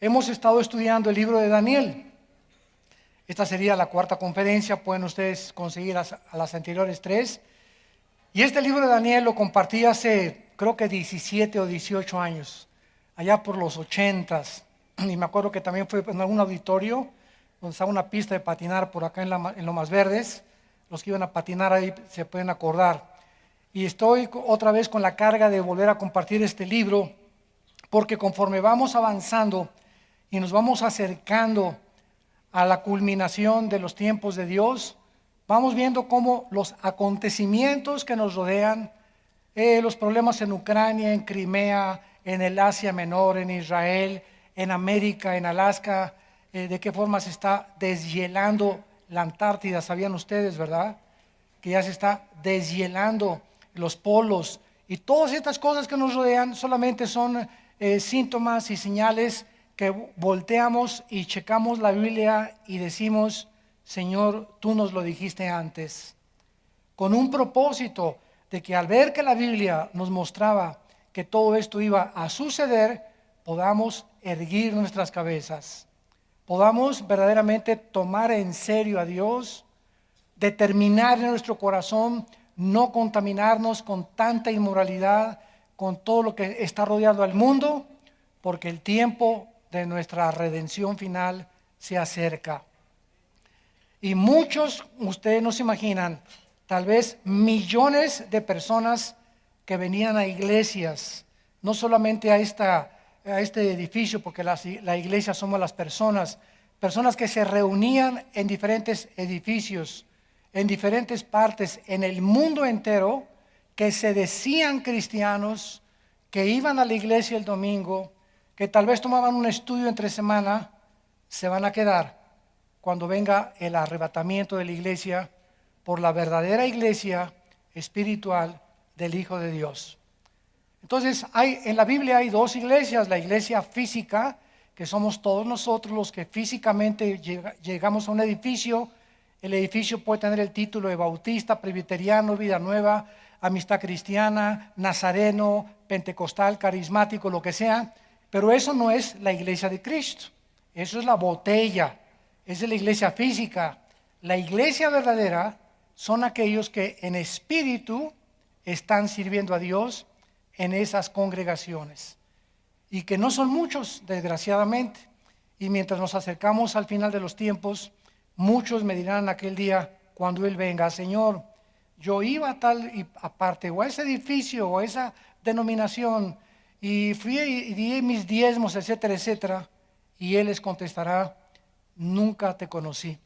Hemos estado estudiando el libro de Daniel. Esta sería la cuarta conferencia, pueden ustedes conseguir a las anteriores tres. Y este libro de Daniel lo compartí hace, creo que 17 o 18 años, allá por los 80s. Y me acuerdo que también fue en algún auditorio, donde estaba una pista de patinar por acá en Lomas Verdes. Los que iban a patinar ahí se pueden acordar. Y estoy otra vez con la carga de volver a compartir este libro, porque conforme vamos avanzando y nos vamos acercando a la culminación de los tiempos de Dios, vamos viendo cómo los acontecimientos que nos rodean, los problemas en Ucrania, en Crimea, en el Asia Menor, en Israel, en América, en Alaska, de qué forma se está deshielando la Antártida. ¿Sabían ustedes, verdad? Que ya se está deshielando los polos. Y todas estas cosas que nos rodean solamente son síntomas y señales que volteamos y checamos la Biblia y decimos: Señor, tú nos lo dijiste antes, con un propósito de que al ver que la Biblia nos mostraba que todo esto iba a suceder, podamos erguir nuestras cabezas, podamos verdaderamente tomar en serio a Dios, determinar en nuestro corazón no contaminarnos con tanta inmoralidad, con todo lo que está rodeando al mundo, porque el tiempo de nuestra redención final se acerca. Y muchos, ustedes no se imaginan, tal vez millones de personas que venían a iglesias, no solamente a este edificio, porque la iglesia somos las personas que se reunían en diferentes edificios, en diferentes partes, en el mundo entero, que se decían cristianos, que iban a la iglesia el domingo, que tal vez tomaban un estudio entre semana, se van a quedar cuando venga el arrebatamiento de la iglesia por la verdadera iglesia espiritual del Hijo de Dios. Entonces, en la Biblia hay dos iglesias: la iglesia física, que somos todos nosotros los que físicamente llegamos a un edificio. El edificio puede tener el título de bautista, presbiteriano, vida nueva, amistad cristiana, nazareno, pentecostal, carismático, lo que sea. Pero eso no es la iglesia de Cristo. Eso es la botella. Esa es la iglesia física. La iglesia verdadera son aquellos que en espíritu están sirviendo a Dios en esas congregaciones. Y que no son muchos, desgraciadamente. Y mientras nos acercamos al final de los tiempos, muchos me dirán aquel día, cuando Él venga: Señor, yo iba a tal y aparte, o a ese edificio, o a esa denominación, y fui y di mis diezmos, etcétera, etcétera. Y Él les contestará: nunca te conocí,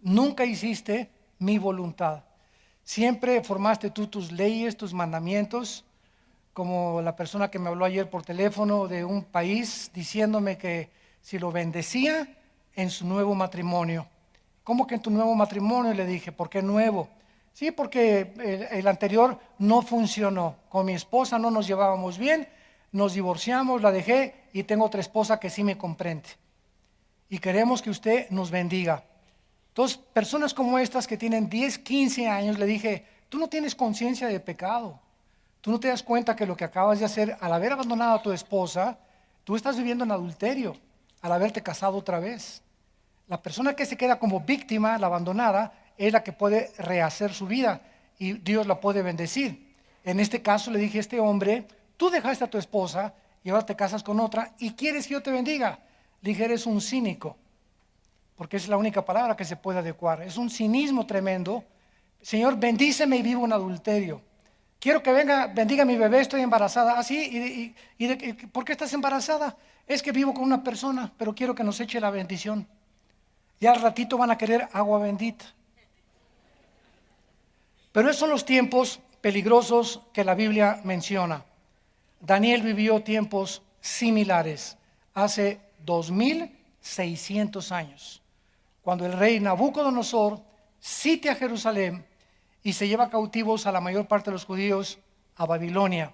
nunca hiciste mi voluntad. Siempre formaste tú tus leyes, tus mandamientos, como la persona que me habló ayer por teléfono de un país, diciéndome que si lo bendecía en su nuevo matrimonio. ¿Cómo que en tu nuevo matrimonio? Le dije: ¿por qué nuevo? Sí, porque el anterior no funcionó. Con mi esposa no nos llevábamos bien, nos divorciamos, la dejé y tengo otra esposa que sí me comprende. Y queremos que usted nos bendiga. Entonces, personas como estas que tienen 10, 15 años, le dije: tú no tienes conciencia de pecado. Tú no te das cuenta que lo que acabas de hacer al haber abandonado a tu esposa, tú estás viviendo en adulterio al haberte casado otra vez. La persona que se queda como víctima, la abandonada, es la que puede rehacer su vida y Dios la puede bendecir. En este caso le dije a este hombre: tú dejaste a tu esposa y ahora te casas con otra y quieres que yo te bendiga. Le dije: eres un cínico, porque es la única palabra que se puede adecuar. Es un cinismo tremendo. Señor, bendíceme y vivo en adulterio. Quiero que venga, bendiga a mi bebé, estoy embarazada. ¿Así? ¿Por qué estás embarazada? Es que vivo con una persona, pero quiero que nos eche la bendición. Y al ratito van a querer agua bendita. Pero esos son los tiempos peligrosos que la Biblia menciona. Daniel vivió tiempos similares hace 2600 años, cuando el rey Nabucodonosor sitia Jerusalén y se lleva cautivos a la mayor parte de los judíos a Babilonia,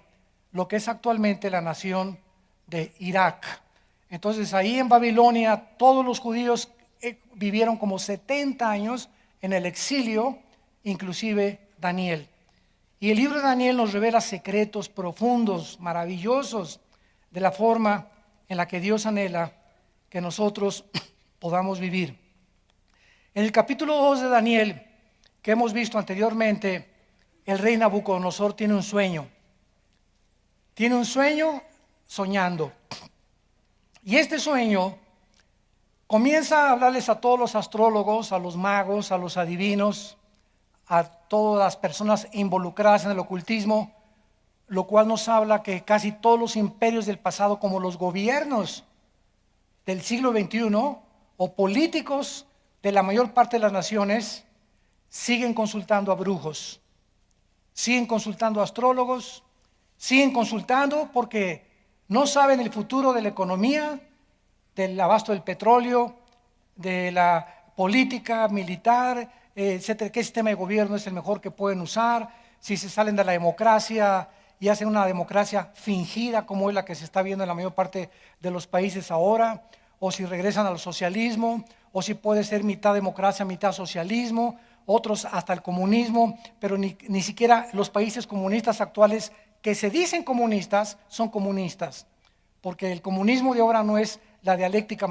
lo que es actualmente la nación de Irak. Entonces ahí en Babilonia todos los judíos vivieron como 70 años en el exilio, inclusive Daniel. Y el libro de Daniel nos revela secretos profundos, maravillosos, de la forma en la que Dios anhela que nosotros podamos vivir. En el capítulo 2 de Daniel, que hemos visto anteriormente, el rey Nabucodonosor tiene un sueño. Tiene un sueño soñando. Y este sueño comienza a hablarles a todos los astrólogos, a los magos, a los adivinos, a todas las personas involucradas en el ocultismo, lo cual nos habla que casi todos los imperios del pasado, como los gobiernos del siglo XXI o políticos de la mayor parte de las naciones, siguen consultando a brujos, siguen consultando a astrólogos, siguen consultando porque no saben el futuro de la economía, del abasto del petróleo, de la política militar, etcétera, qué sistema de gobierno es el mejor que pueden usar, si se salen de la democracia y hacen una democracia fingida como es la que se está viendo en la mayor parte de los países ahora, o si regresan al socialismo, o si puede ser mitad democracia, mitad socialismo, otros hasta el comunismo, pero ni siquiera los países comunistas actuales que se dicen comunistas son comunistas, porque el comunismo de ahora no es la dialéctica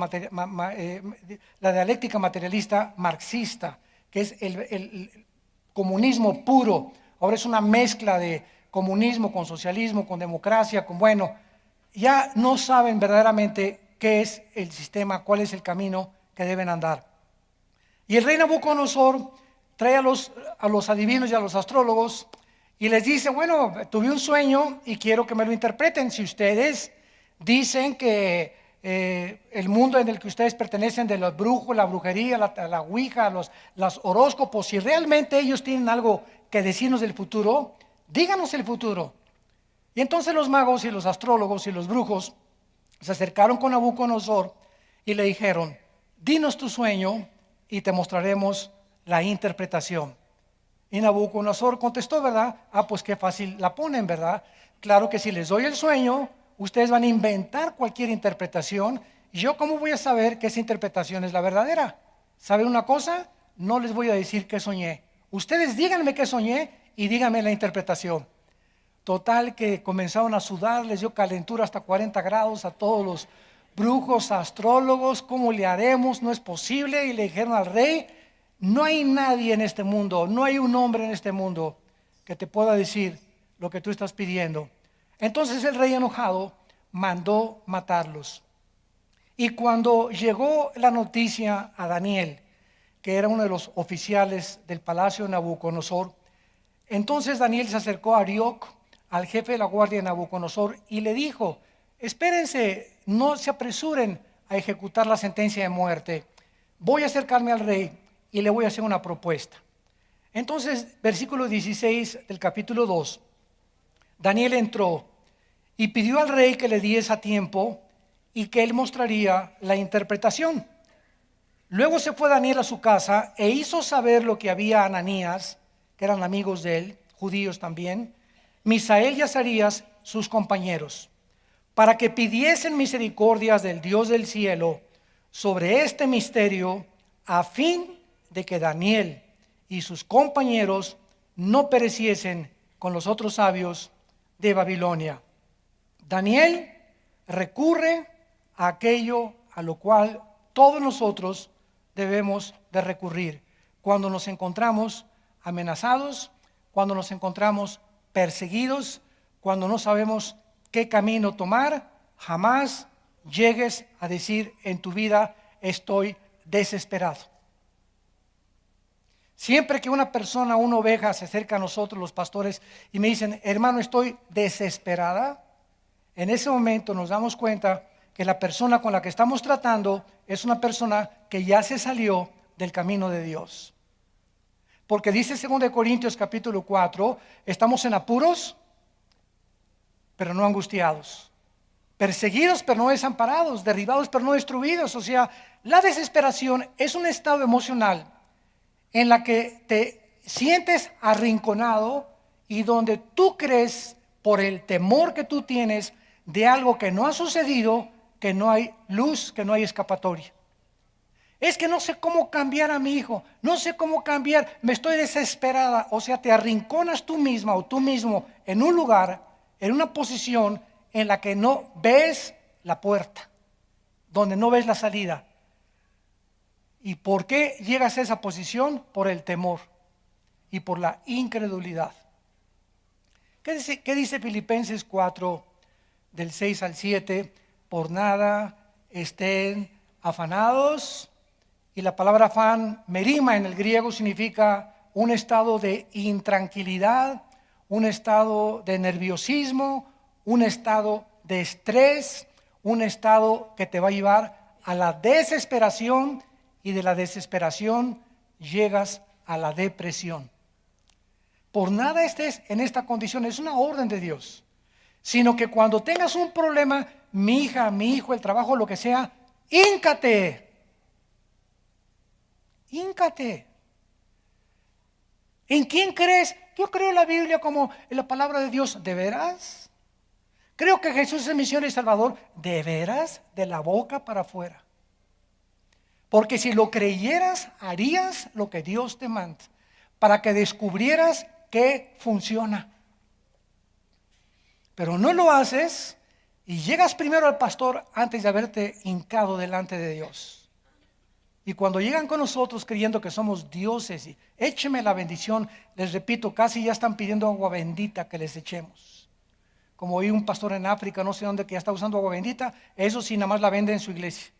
materialista marxista, que es el comunismo puro. Ahora es una mezcla de comunismo con socialismo, con democracia, ya no saben verdaderamente qué es el sistema, cuál es el camino que deben andar. Y el rey Nabucodonosor trae a los adivinos y a los astrólogos y les dice, tuve un sueño y quiero que me lo interpreten. Si ustedes dicen que el mundo en el que ustedes pertenecen, de los brujos, la brujería, la ouija, los horóscopos, si realmente ellos tienen algo que decirnos del futuro, díganos el futuro. Y entonces los magos y los astrólogos y los brujos se acercaron con Nabucodonosor y le dijeron, dinos tu sueño y te mostraremos la interpretación. Y Nabucodonosor contestó, ¿verdad? Pues qué fácil la ponen, ¿verdad? Claro que si les doy el sueño, ustedes van a inventar cualquier interpretación. ¿Y yo cómo voy a saber que esa interpretación es la verdadera? ¿Saben una cosa? No les voy a decir qué soñé. Ustedes díganme qué soñé y díganme la interpretación. Total que comenzaron a sudar, les dio calentura hasta 40 grados a todos los brujos, astrólogos. ¿Cómo le haremos? No es posible. Y le dijeron al rey, no hay nadie en este mundo, no hay un hombre en este mundo que te pueda decir lo que tú estás pidiendo. Entonces el rey enojado mandó matarlos. Y cuando llegó la noticia a Daniel, que era uno de los oficiales del palacio de Nabucodonosor, entonces Daniel se acercó a Arioc, al jefe de la guardia de Nabucodonosor, y le dijo, espérense, no se apresuren a ejecutar la sentencia de muerte. Voy a acercarme al rey y le voy a hacer una propuesta. Entonces, versículo 16 del capítulo 2, Daniel entró y pidió al rey que le diese a tiempo y que él mostraría la interpretación. Luego se fue Daniel a su casa e hizo saber lo que había a Ananías, que eran amigos de él, judíos también, Misael y Azarías, sus compañeros, para que pidiesen misericordias del Dios del cielo sobre este misterio, a fin de que Daniel y sus compañeros no pereciesen con los otros sabios de Babilonia. Daniel recurre a aquello a lo cual todos nosotros debemos de recurrir cuando nos encontramos amenazados, cuando nos encontramos perseguidos, cuando no sabemos qué camino tomar. Jamás llegues a decir en tu vida, estoy desesperado. Siempre que una persona, una oveja se acerca a nosotros, los pastores, y me dicen, hermano, estoy desesperada, en ese momento nos damos cuenta que la persona con la que estamos tratando es una persona que ya se salió del camino de Dios. Porque dice 2 Corintios capítulo 4, estamos en apuros, pero no angustiados, perseguidos pero no desamparados, derribados pero no destruidos. O sea, la desesperación es un estado emocional en la que te sientes arrinconado y donde tú crees, por el temor que tú tienes de algo que no ha sucedido, que no hay luz, que no hay escapatoria. Es que no sé cómo cambiar a mi hijo, no sé cómo cambiar, me estoy desesperada. O sea, te arrinconas tú misma o tú mismo en un lugar, en una posición en la que no ves la puerta, donde no ves la salida. ¿Y por qué llegas a esa posición? Por el temor y por la incredulidad. ¿Qué dice Filipenses 4, del 6 al 7? Por nada estén afanados. Y la palabra afán, merima en el griego, significa un estado de intranquilidad, un estado de nerviosismo, un estado de estrés, un estado que te va a llevar a la desesperación, y de la desesperación llegas a la depresión. Por nada estés en esta condición, es una orden de Dios, sino que cuando tengas un problema, mi hija, mi hijo, el trabajo, lo que sea, híncate. ¿En quién crees? Yo creo en la Biblia como en la palabra de Dios. ¿De veras? Creo que Jesús es mi Señor y Salvador. ¿De veras? De la boca para afuera. Porque si lo creyeras, harías lo que Dios te manda, para que descubrieras que funciona. Pero no lo haces y llegas primero al pastor antes de haberte hincado delante de Dios. Y cuando llegan con nosotros creyendo que somos dioses, y écheme la bendición, les repito, casi ya están pidiendo agua bendita que les echemos. Como oí un pastor en África, no sé dónde, que ya está usando agua bendita, eso sí, nada más la vende en su iglesia.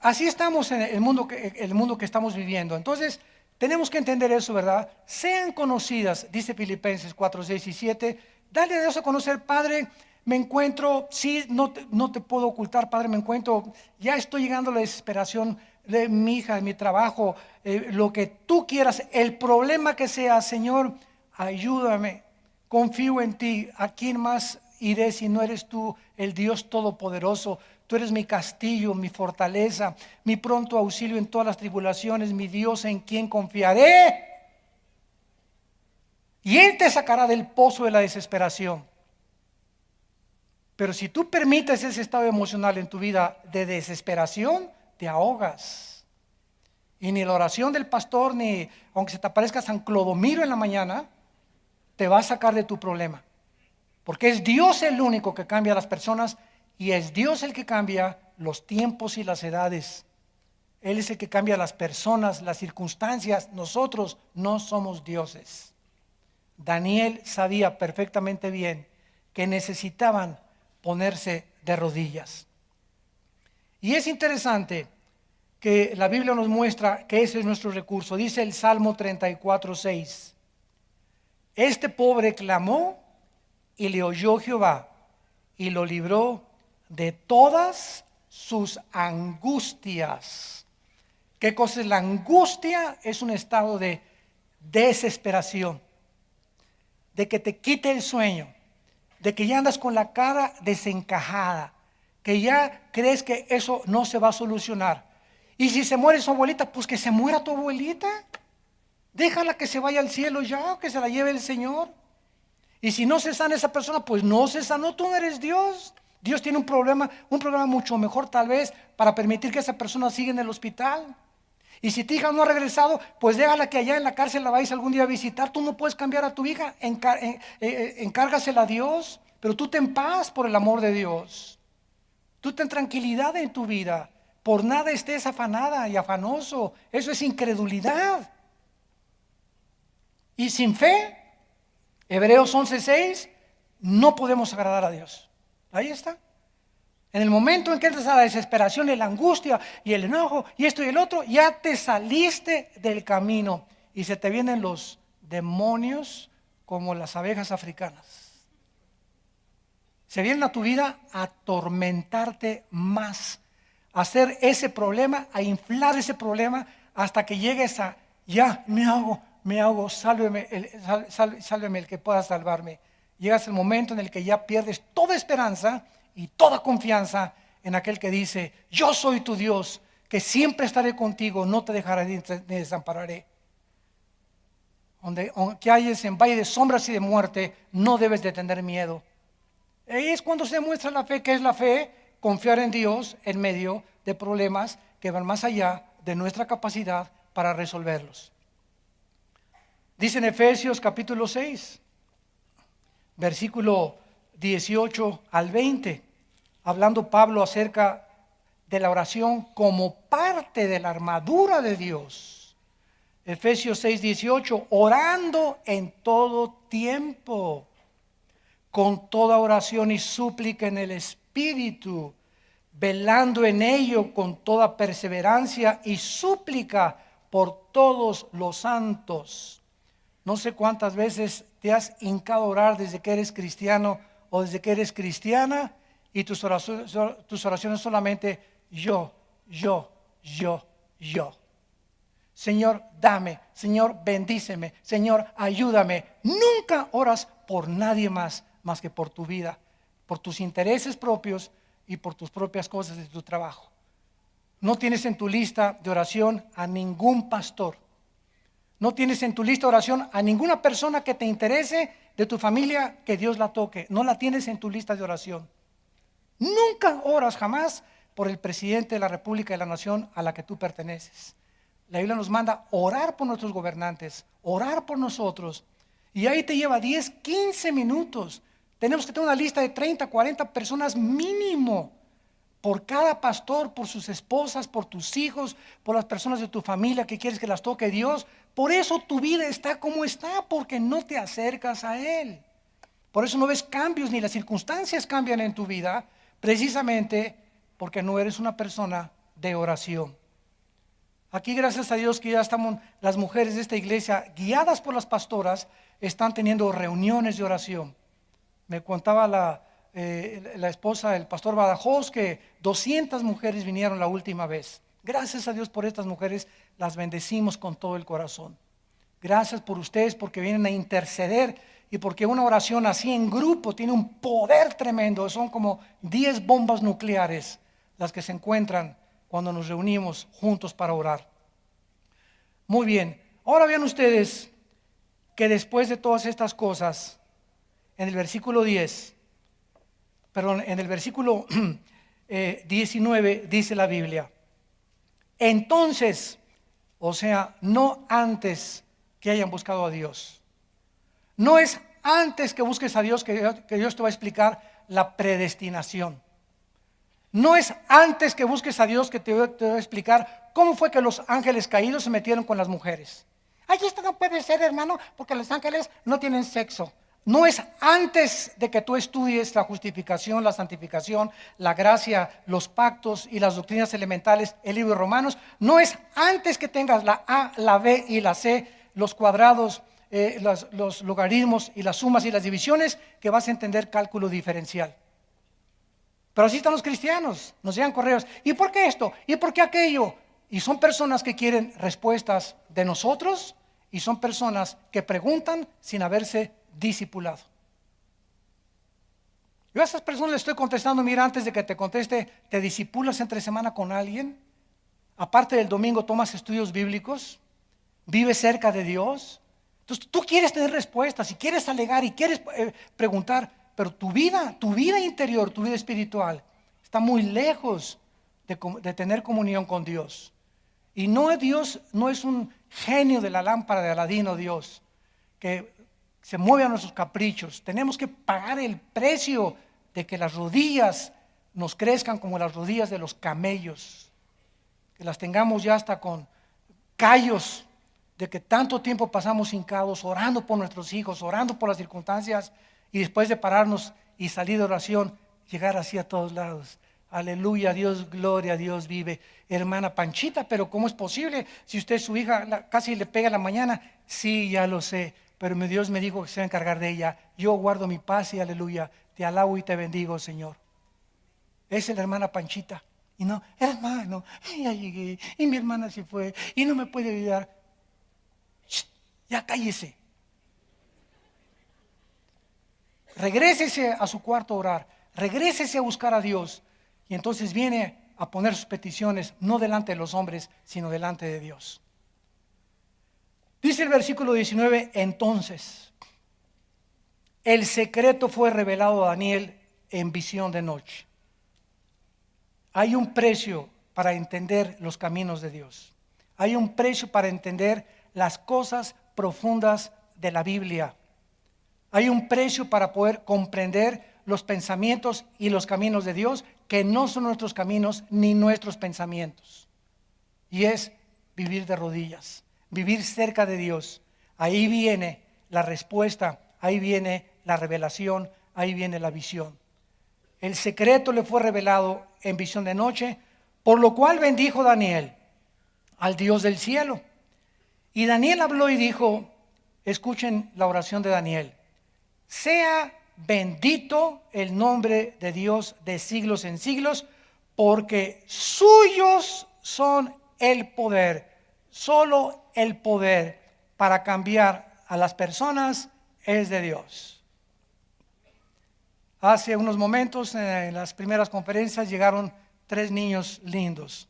Así estamos en el mundo que estamos viviendo. Entonces, tenemos que entender eso, ¿verdad? Sean conocidas, dice Filipenses 4, 6 y 7. Dale a Dios a conocer, Padre, me encuentro, sí, no te puedo ocultar, Padre, me encuentro, ya estoy llegando a la desesperación de mi hija, de mi trabajo, lo que tú quieras, el problema que sea, Señor, ayúdame, confío en ti. ¿A quién más iré si no eres tú, el Dios Todopoderoso? Tú eres mi castillo, mi fortaleza, mi pronto auxilio en todas las tribulaciones, mi Dios en quien confiaré. Y Él te sacará del pozo de la desesperación. Pero si tú permites ese estado emocional en tu vida de desesperación, te ahogas. Y ni la oración del pastor, ni aunque se te aparezca San Clodomiro en la mañana, te va a sacar de tu problema. Porque es Dios el único que cambia a las personas, y es Dios el que cambia los tiempos y las edades. Él es el que cambia las personas, las circunstancias. Nosotros no somos dioses. Daniel sabía perfectamente bien que necesitaban ponerse de rodillas. Y es interesante que la Biblia nos muestra que ese es nuestro recurso. Dice el Salmo 34, 6. Este pobre clamó y le oyó Jehová y lo libró de todas sus angustias. ¿Qué cosa es la angustia? Es un estado de desesperación, de que te quite el sueño, de que ya andas con la cara desencajada, que ya crees que eso no se va a solucionar. Y si se muere su abuelita, pues que se muera tu abuelita. Déjala que se vaya al cielo ya, que se la lleve el Señor. Y si no se sana esa persona, pues no se sanó, tú no eres Dios. Dios tiene un programa mucho mejor tal vez para permitir que esa persona siga en el hospital. Y si tu hija no ha regresado, pues déjala que allá en la cárcel la vayas algún día a visitar. Tú no puedes cambiar a tu hija, encárgasela a Dios, pero tú ten paz por el amor de Dios. Tú ten tranquilidad en tu vida. Por nada estés afanada y afanoso. Eso es incredulidad. Y sin fe, Hebreos 11:6, no podemos agradar a Dios. Ahí está. En el momento en que entras a la desesperación y la angustia y el enojo y esto y el otro, ya te saliste del camino y se te vienen los demonios como las abejas africanas. Se vienen a tu vida a atormentarte más, a hacer ese problema, a inflar ese problema hasta que llegues a, ya me ahogo, sálveme el que pueda salvarme. Llegas al momento en el que ya pierdes toda esperanza y toda confianza en aquel que dice, yo soy tu Dios, que siempre estaré contigo, no te dejaré ni desampararé. Aunque hayas en valle de sombras y de muerte, no debes de tener miedo. Ahí es cuando se muestra la fe. ¿Qué es la fe? Confiar en Dios en medio de problemas que van más allá de nuestra capacidad para resolverlos. Dice en Efesios capítulo 6, versículo 18 al 20. hablando Pablo acerca de la oración como parte de la armadura de Dios. Efesios 6:18, orando en todo tiempo, con toda oración y súplica en el Espíritu, velando en ello con toda perseverancia y súplica por todos los santos. No sé cuántas veces te has hincado a orar desde que eres cristiano o desde que eres cristiana y tus oraciones solamente yo. Señor, dame, Señor, bendíceme, Señor, ayúdame. Nunca oras por nadie más que por tu vida, por tus intereses propios y por tus propias cosas de tu trabajo. No tienes en tu lista de oración a ningún pastor. No tienes en tu lista de oración a ninguna persona que te interese de tu familia que Dios la toque. No la tienes en tu lista de oración. Nunca oras jamás por el presidente de la República y la nación a la que tú perteneces. La Biblia nos manda orar por nuestros gobernantes, orar por nosotros. Y ahí te lleva 10, 15 minutos. Tenemos que tener una lista de 30, 40 personas mínimo. Por cada pastor, por sus esposas, por tus hijos, por las personas de tu familia que quieres que las toque Dios. Por eso tu vida está como está, porque no te acercas a Él. Por eso no ves cambios ni las circunstancias cambian en tu vida, precisamente porque no eres una persona de oración. Aquí, gracias a Dios, que ya estamos, las mujeres de esta iglesia, guiadas por las pastoras, están teniendo reuniones de oración. Me contaba la esposa del pastor Badajoz que 200 mujeres vinieron la última vez. Gracias a Dios por estas mujeres, las bendecimos con todo el corazón. Gracias por ustedes porque vienen a interceder y porque una oración así en grupo tiene un poder tremendo. Son como 10 bombas nucleares las que se encuentran cuando nos reunimos juntos para orar. Muy bien, ahora vean ustedes que después de todas estas cosas, en el versículo 19 dice la Biblia, entonces, o sea, no antes que hayan buscado a Dios. No es antes que busques a Dios que Dios te va a explicar la predestinación. No es antes que busques a Dios que te va a explicar cómo fue que los ángeles caídos se metieron con las mujeres. Ay, esto no puede ser, hermano, porque los ángeles no tienen sexo. No es antes de que tú estudies la justificación, la santificación, la gracia, los pactos y las doctrinas elementales, el libro de Romanos. No es antes que tengas la A, la B y la C, los cuadrados, los logaritmos y las sumas y las divisiones, que vas a entender cálculo diferencial. Pero así están los cristianos, nos llegan correos. ¿Y por qué esto? ¿Y por qué aquello? Y son personas que quieren respuestas de nosotros y son personas que preguntan sin haberse discipulado. Yo a esas personas les estoy contestando, mira, antes de que te conteste, ¿te discipulas entre semana con alguien? Aparte del domingo, ¿tomas estudios bíblicos? ¿Vives cerca de Dios? Entonces tú quieres tener respuestas y quieres alegar y quieres preguntar, pero tu vida interior, tu vida espiritual está muy lejos de tener comunión con Dios. Y Dios no es un genio de la lámpara de Aladino, Dios, que se mueve a nuestros caprichos. Tenemos que pagar el precio de que las rodillas nos crezcan como las rodillas de los camellos, que las tengamos ya hasta con callos, de que tanto tiempo pasamos hincados orando por nuestros hijos, orando por las circunstancias, y después de pararnos y salir de oración, llegar así a todos lados. Aleluya, Dios, gloria a Dios vive. Hermana Panchita, pero ¿cómo es posible? Si usted, su hija, casi le pega en la mañana. Sí, ya lo sé, pero Dios me dijo que se va a encargar de ella. Yo guardo mi paz y aleluya, te alabo y te bendigo, Señor. Esa es la hermana Panchita. Y no, hermano, ya llegué, y mi hermana se fue, y no me puede ayudar. Shh, ya cállese. Regrésese a su cuarto a orar, regrésese a buscar a Dios, y entonces viene a poner sus peticiones, no delante de los hombres, sino delante de Dios. Dice el versículo 19, entonces, el secreto fue revelado a Daniel en visión de noche. Hay un precio para entender los caminos de Dios. Hay un precio para entender las cosas profundas de la Biblia. Hay un precio para poder comprender los pensamientos y los caminos de Dios, que no son nuestros caminos ni nuestros pensamientos. Y es vivir de rodillas, vivir cerca de Dios. Ahí viene la respuesta, ahí viene la revelación, ahí viene la visión. El secreto le fue revelado en visión de noche, por lo cual bendijo Daniel al Dios del cielo. Y Daniel habló y dijo, escuchen la oración de Daniel: sea bendito el nombre de Dios de siglos en siglos, porque suyos son el poder, solo el poder para cambiar a las personas es de Dios. Hace unos momentos en las primeras conferencias llegaron 3 niños lindos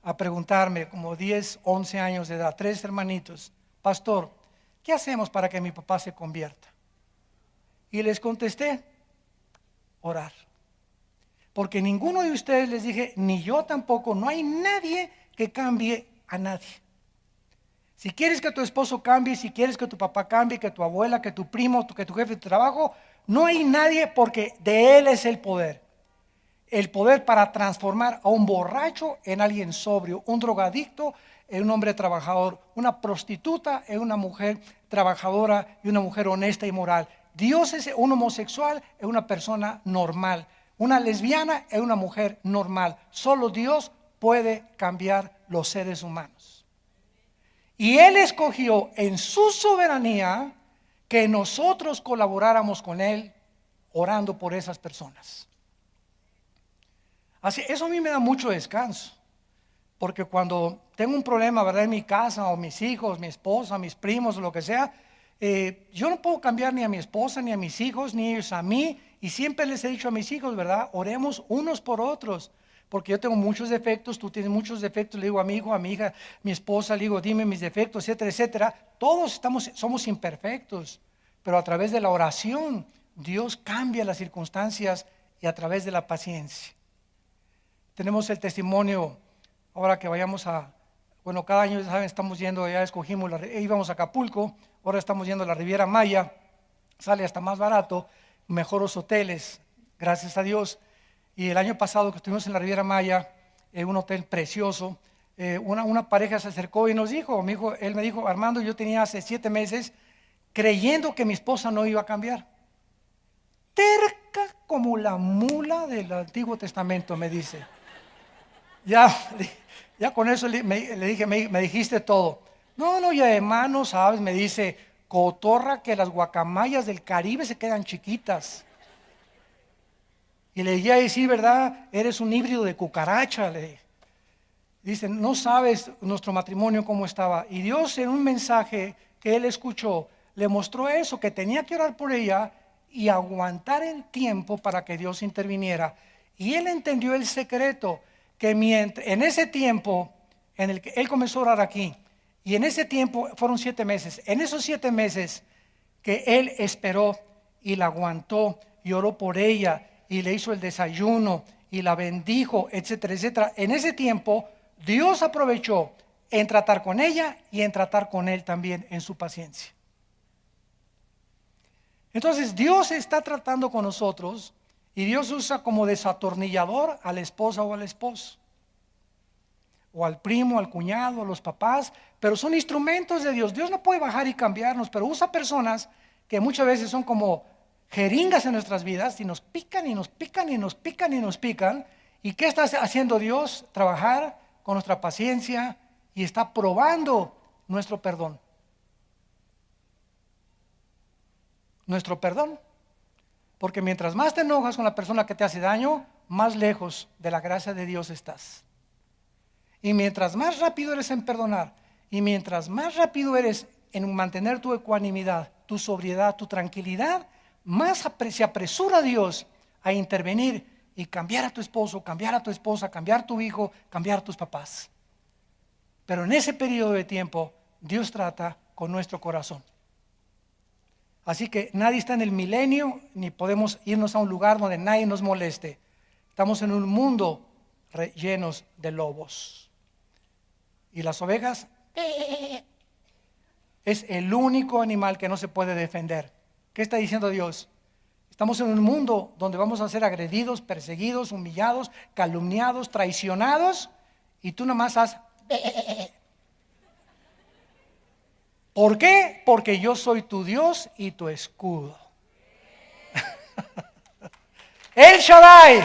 a preguntarme, como 10, 11 años de edad, 3 hermanitos: pastor, ¿qué hacemos para que mi papá se convierta? Y les contesté: orar. Porque ninguno de ustedes, les dije, ni yo tampoco, no hay nadie que cambie a nadie. Si quieres que tu esposo cambie, si quieres que tu papá cambie, que tu abuela, que tu primo, que tu jefe de trabajo, no hay nadie, porque de él es el poder. El poder para transformar a un borracho en alguien sobrio, un drogadicto en un hombre trabajador, una prostituta en una mujer trabajadora y una mujer honesta y moral. Dios es un homosexual en una persona normal, una lesbiana en una mujer normal. Solo Dios puede cambiar los seres humanos. Y Él escogió en su soberanía que nosotros colaboráramos con Él orando por esas personas. Así, eso a mí me da mucho descanso, porque cuando tengo un problema, ¿verdad?, en mi casa, o mis hijos, mi esposa, mis primos, o lo que sea, yo no puedo cambiar ni a mi esposa, ni a mis hijos, ni ellos a mí, y siempre les he dicho a mis hijos, ¿verdad?, oremos unos por otros, porque yo tengo muchos defectos, tú tienes muchos defectos. Le digo a mi hijo, a mi hija, mi esposa, le digo, dime mis defectos, etcétera, etcétera. Todos somos imperfectos, pero a través de la oración Dios cambia las circunstancias, y a través de la paciencia. Tenemos el testimonio, ahora que vayamos bueno, cada año, ya saben, estamos yendo, ya escogimos, íbamos a Acapulco, ahora estamos yendo a la Riviera Maya, sale hasta más barato, mejores hoteles, gracias a Dios. Y el año pasado que estuvimos en la Riviera Maya, en un hotel precioso, una pareja se acercó y nos dijo, él me dijo, Armando, yo tenía hace 7 meses creyendo que mi esposa no iba a cambiar. Terca como la mula del Antiguo Testamento, me dice. Ya con eso le dije, me dijiste todo. No, y además no sabes, me dice, cotorra, que las guacamayas del Caribe se quedan chiquitas. Y le dije, sí, ¿verdad? Eres un híbrido de cucaracha, le dije. Dice, no sabes nuestro matrimonio cómo estaba. Y Dios, en un mensaje que él escuchó, le mostró eso, que tenía que orar por ella y aguantar el tiempo para que Dios interviniera. Y él entendió el secreto, que en ese tiempo en el que él comenzó a orar aquí, y en ese tiempo fueron 7 meses, en esos 7 meses que él esperó y la aguantó y oró por ella y le hizo el desayuno y la bendijo, etcétera, etcétera. En ese tiempo Dios aprovechó en tratar con ella y en tratar con él también en su paciencia. Entonces Dios está tratando con nosotros, y Dios usa como desatornillador a la esposa o al esposo, o al primo, al cuñado, a los papás, pero son instrumentos de Dios. Dios no puede bajar y cambiarnos, pero usa personas que muchas veces son como jeringas en nuestras vidas, y nos pican y nos pican y nos pican y nos pican. ¿Y qué está haciendo Dios? Trabajar con nuestra paciencia, y está probando nuestro perdón. Nuestro perdón. Porque mientras más te enojas con la persona que te hace daño, más lejos de la gracia de Dios estás. Y mientras más rápido eres en perdonar, y mientras más rápido eres en mantener tu ecuanimidad, tu sobriedad, tu tranquilidad, más se apresura Dios a intervenir y cambiar a tu esposo, cambiar a tu esposa, cambiar a tu hijo, cambiar a tus papás. Pero en ese periodo de tiempo, Dios trata con nuestro corazón. Así que nadie está en el milenio, ni podemos irnos a un lugar donde nadie nos moleste. Estamos en un mundo llenos de lobos. Y las ovejas es el único animal que no se puede defender. ¿Qué está diciendo Dios? Estamos en un mundo donde vamos a ser agredidos, perseguidos, humillados, calumniados, traicionados, y tú nomás haz. ¿Por qué? Porque yo soy tu Dios y tu escudo. El Shaddai.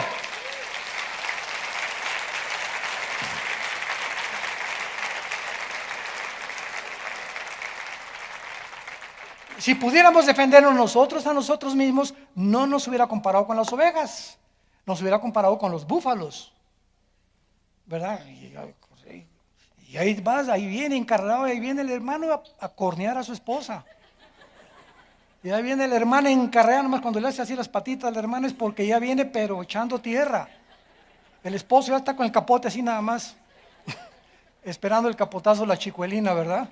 Si pudiéramos defendernos nosotros a nosotros mismos, no nos hubiera comparado con las ovejas, nos hubiera comparado con los búfalos, ¿verdad? Y ahí vas, ahí viene encarnado, ahí viene el hermano a cornear a su esposa. Y ahí viene el hermano encarreado, nomás cuando le hace así las patitas al hermano es porque ya viene pero echando tierra. El esposo ya está con el capote así nada más, esperando el capotazo, la chicuelina, ¿verdad?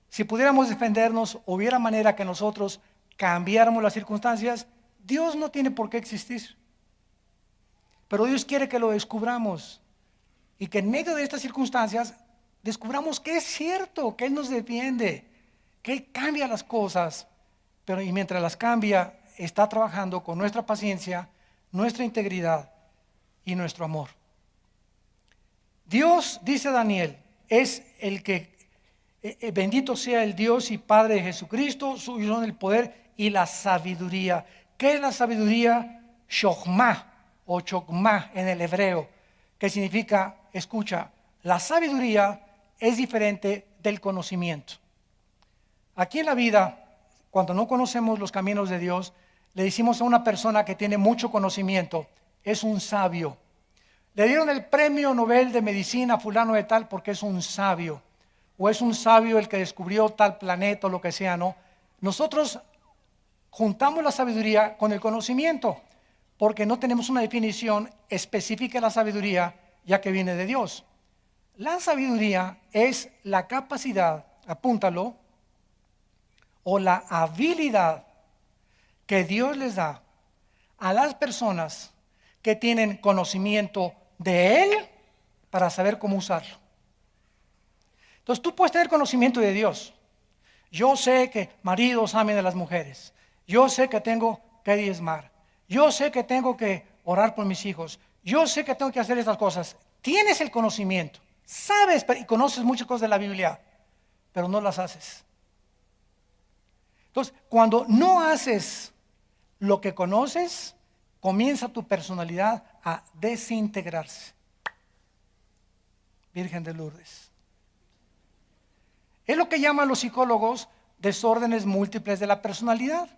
Si pudiéramos defendernos, hubiera manera que nosotros cambiáramos las circunstancias, Dios no tiene por qué existir. Pero Dios quiere que lo descubramos y que en medio de estas circunstancias descubramos que es cierto, que Él nos defiende, que Él cambia las cosas, pero y mientras las cambia, está trabajando con nuestra paciencia, nuestra integridad y nuestro amor. Dios, dice Daniel, es el que bendito sea el Dios y Padre de Jesucristo, suyo son el poder y la sabiduría. ¿Qué es la sabiduría? Shochma o chokma en el hebreo, que significa, escucha, la sabiduría es diferente del conocimiento. Aquí en la vida, cuando no conocemos los caminos de Dios, le decimos a una persona que tiene mucho conocimiento, es un sabio. Le dieron el premio Nobel de Medicina a fulano de tal porque es un sabio. O es un sabio el que descubrió tal planeta o lo que sea, ¿no? Nosotros juntamos la sabiduría con el conocimiento porque no tenemos una definición específica de la sabiduría ya que viene de Dios. La sabiduría es la capacidad, apúntalo, o la habilidad que Dios les da a las personas que tienen conocimiento de Él para saber cómo usarlo. Entonces tú puedes tener conocimiento de Dios. Yo sé que maridos amen a las mujeres. Yo sé que tengo que diezmar. Yo sé que tengo que orar por mis hijos. Yo sé que tengo que hacer estas cosas. Tienes el conocimiento. Sabes y conoces muchas cosas de la Biblia, pero no las haces. Entonces, cuando no haces lo que conoces, comienza tu personalidad a desintegrarse. Virgen de Lourdes. Es lo que llaman los psicólogos desórdenes múltiples de la personalidad.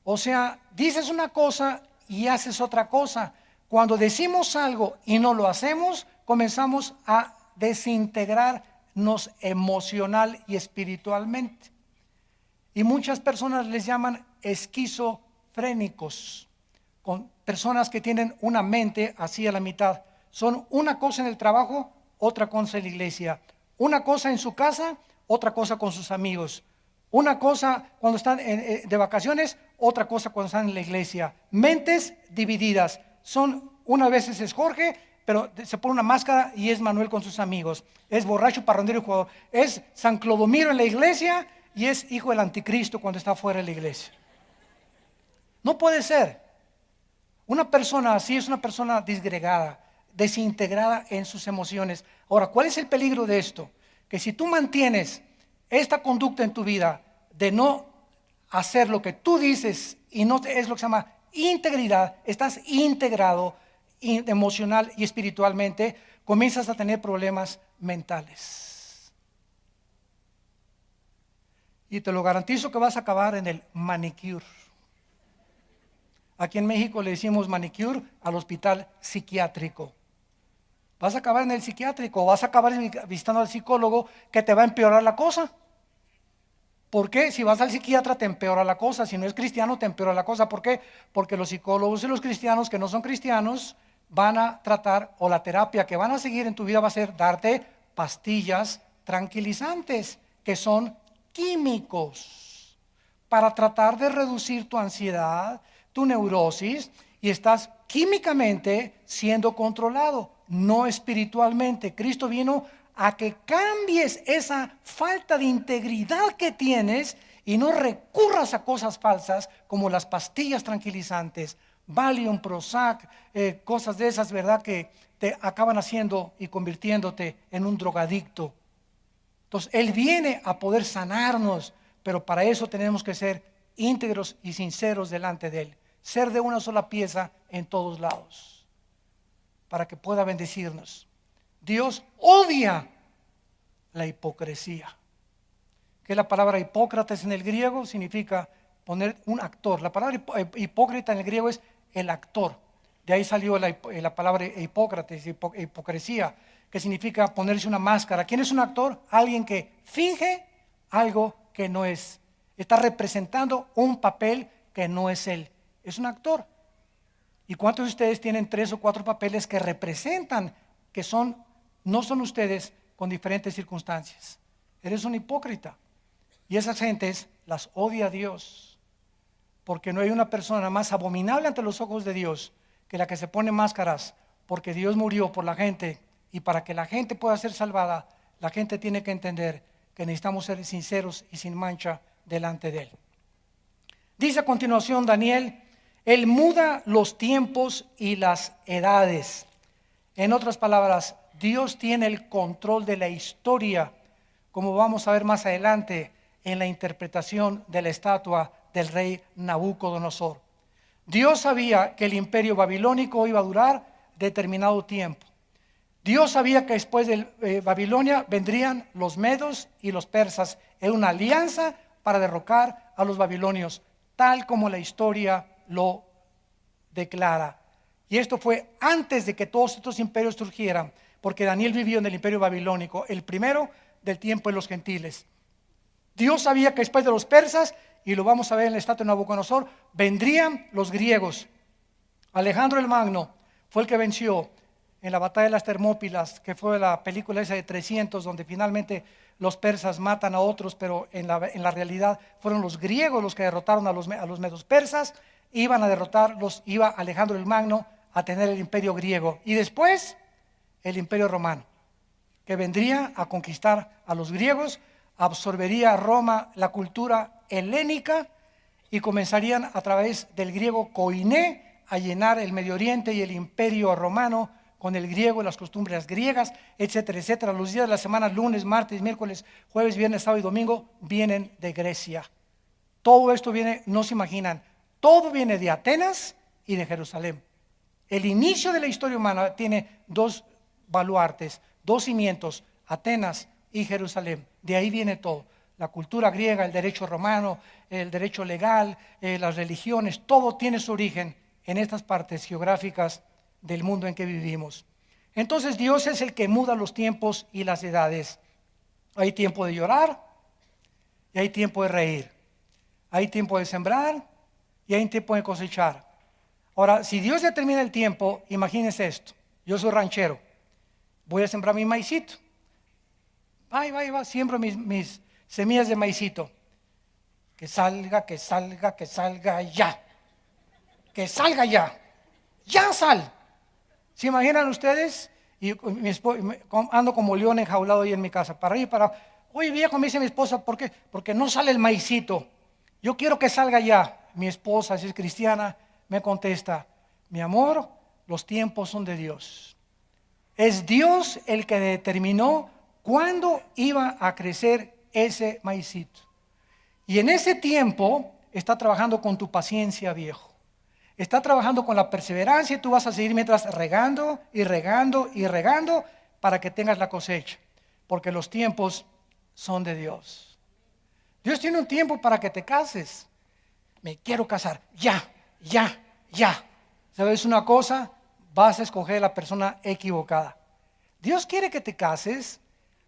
O sea, dices una cosa y haces otra cosa. Cuando decimos algo y no lo hacemos, comenzamos a desintegrarnos emocional y espiritualmente. Y muchas personas les llaman esquizofrénicos, con personas que tienen una mente así a la mitad. Son una cosa en el trabajo, otra cosa en la iglesia. Una cosa en su casa, otra cosa con sus amigos. Una cosa cuando están de vacaciones, otra cosa cuando están en la iglesia. Mentes divididas. Una vez es Jorge, pero se pone una máscara y es Manuel con sus amigos. Es borracho, parrandero y jugador. Es San Clodomiro en la iglesia y es hijo del anticristo cuando está fuera de la iglesia. No puede ser. Una persona así es una persona disgregada, desintegrada en sus emociones. Ahora, ¿cuál es el peligro de esto? Que si tú mantienes esta conducta en tu vida de no hacer lo que tú dices y no es lo que se llama integridad, estás integrado emocional y espiritualmente, comienzas a tener problemas mentales. Y te lo garantizo que vas a acabar en el manicure. Aquí en México le decimos manicure al hospital psiquiátrico. Vas a acabar en el psiquiátrico, vas a acabar visitando al psicólogo que te va a empeorar la cosa. ¿Por qué? Si vas al psiquiatra te empeora la cosa, si no es cristiano te empeora la cosa. ¿Por qué? Porque los psicólogos y los cristianos que no son cristianos van a tratar, o la terapia que van a seguir en tu vida va a ser darte pastillas tranquilizantes, que son químicos, para tratar de reducir tu ansiedad, tu neurosis, y estás químicamente siendo controlado, no espiritualmente. Cristo vino a que cambies esa falta de integridad que tienes y no recurras a cosas falsas como las pastillas tranquilizantes, Valium, Prozac, cosas de esas, ¿verdad?, que te acaban haciendo y convirtiéndote en un drogadicto. Entonces, Él viene a poder sanarnos, pero para eso tenemos que ser íntegros y sinceros delante de Él. Ser de una sola pieza en todos lados, para que pueda bendecirnos. Dios odia la hipocresía. Que la palabra Hipócrates en el griego significa poner un actor. La palabra hipócrita en el griego es el actor. De ahí salió la palabra Hipócrates, hipocresía, que significa ponerse una máscara. ¿Quién es un actor? Alguien que finge algo que no es. Está representando un papel que no es él. Es un actor. ¿Y cuántos de ustedes tienen 3 o 4 papeles que representan que no son ustedes con diferentes circunstancias? Eres un hipócrita. Y esas gentes las odia a Dios, porque no hay una persona más abominable ante los ojos de Dios que la que se pone máscaras, porque Dios murió por la gente, y para que la gente pueda ser salvada, la gente tiene que entender que necesitamos ser sinceros y sin mancha delante de Él. Dice a continuación Daniel: Él muda los tiempos y las edades. En otras palabras, Dios tiene el control de la historia, como vamos a ver más adelante en la interpretación de la estatua del rey Nabucodonosor. Dios sabía que el imperio babilónico iba a durar determinado tiempo. Dios sabía que después de Babilonia vendrían los medos y los persas. Era una alianza para derrocar a los babilonios, tal como la historia lo declara. Y esto fue antes de que todos estos imperios surgieran, porque Daniel vivió en el imperio babilónico, el primero del tiempo de los gentiles. Dios sabía que después de los persas, y lo vamos a ver en la estatua de Nabucodonosor, vendrían los griegos. Alejandro el Magno fue el que venció en la batalla de las Termópilas, que fue la película esa de 300, donde finalmente los persas matan a otros, pero en la realidad fueron los griegos los que derrotaron a los medos persas. Iba Alejandro el Magno a tener el imperio griego, y después el imperio romano, que vendría a conquistar a los griegos, absorbería a Roma la cultura helénica, y comenzarían a través del griego koiné a llenar el Medio Oriente y el imperio romano con el griego y las costumbres griegas, etcétera, etcétera. Los días de la semana, lunes, martes, miércoles, jueves, viernes, sábado y domingo, vienen de Grecia. Todo esto viene, no se imaginan, todo viene de Atenas y de Jerusalén. El inicio de la historia humana tiene 2 baluartes, 2 cimientos: Atenas y Jerusalén. De ahí viene todo: la cultura griega, el derecho romano, el derecho legal, las religiones. Todo tiene su origen en estas partes geográficas del mundo en que vivimos. Entonces Dios es el que muda los tiempos y las edades. Hay tiempo de llorar y hay tiempo de reír. Hay tiempo de sembrar y hay tiempo de cosechar. Ahora, si Dios determina el tiempo, imagínense esto: yo soy ranchero, voy a sembrar mi maicito. Siembro mis semillas de maicito. Que salga ya. Que salga ya. Ya sal. ¿Se imaginan ustedes? Y ando como león enjaulado ahí en mi casa, para arriba y para abajo. Oye, viejo, me dice mi esposa: ¿por qué? Porque no sale el maicito. Yo quiero que salga ya. Mi esposa, si es cristiana, me contesta: mi amor, los tiempos son de Dios. Es Dios el que determinó cuándo iba a crecer ese maicito. Y en ese tiempo está trabajando con tu paciencia, viejo. Está trabajando con la perseverancia, y tú vas a seguir mientras regando y regando y regando para que tengas la cosecha, porque los tiempos son de Dios. Dios tiene un tiempo para que te cases. Me quiero casar, ya. ¿Sabes una cosa? Vas a escoger a la persona equivocada. Dios quiere que te cases,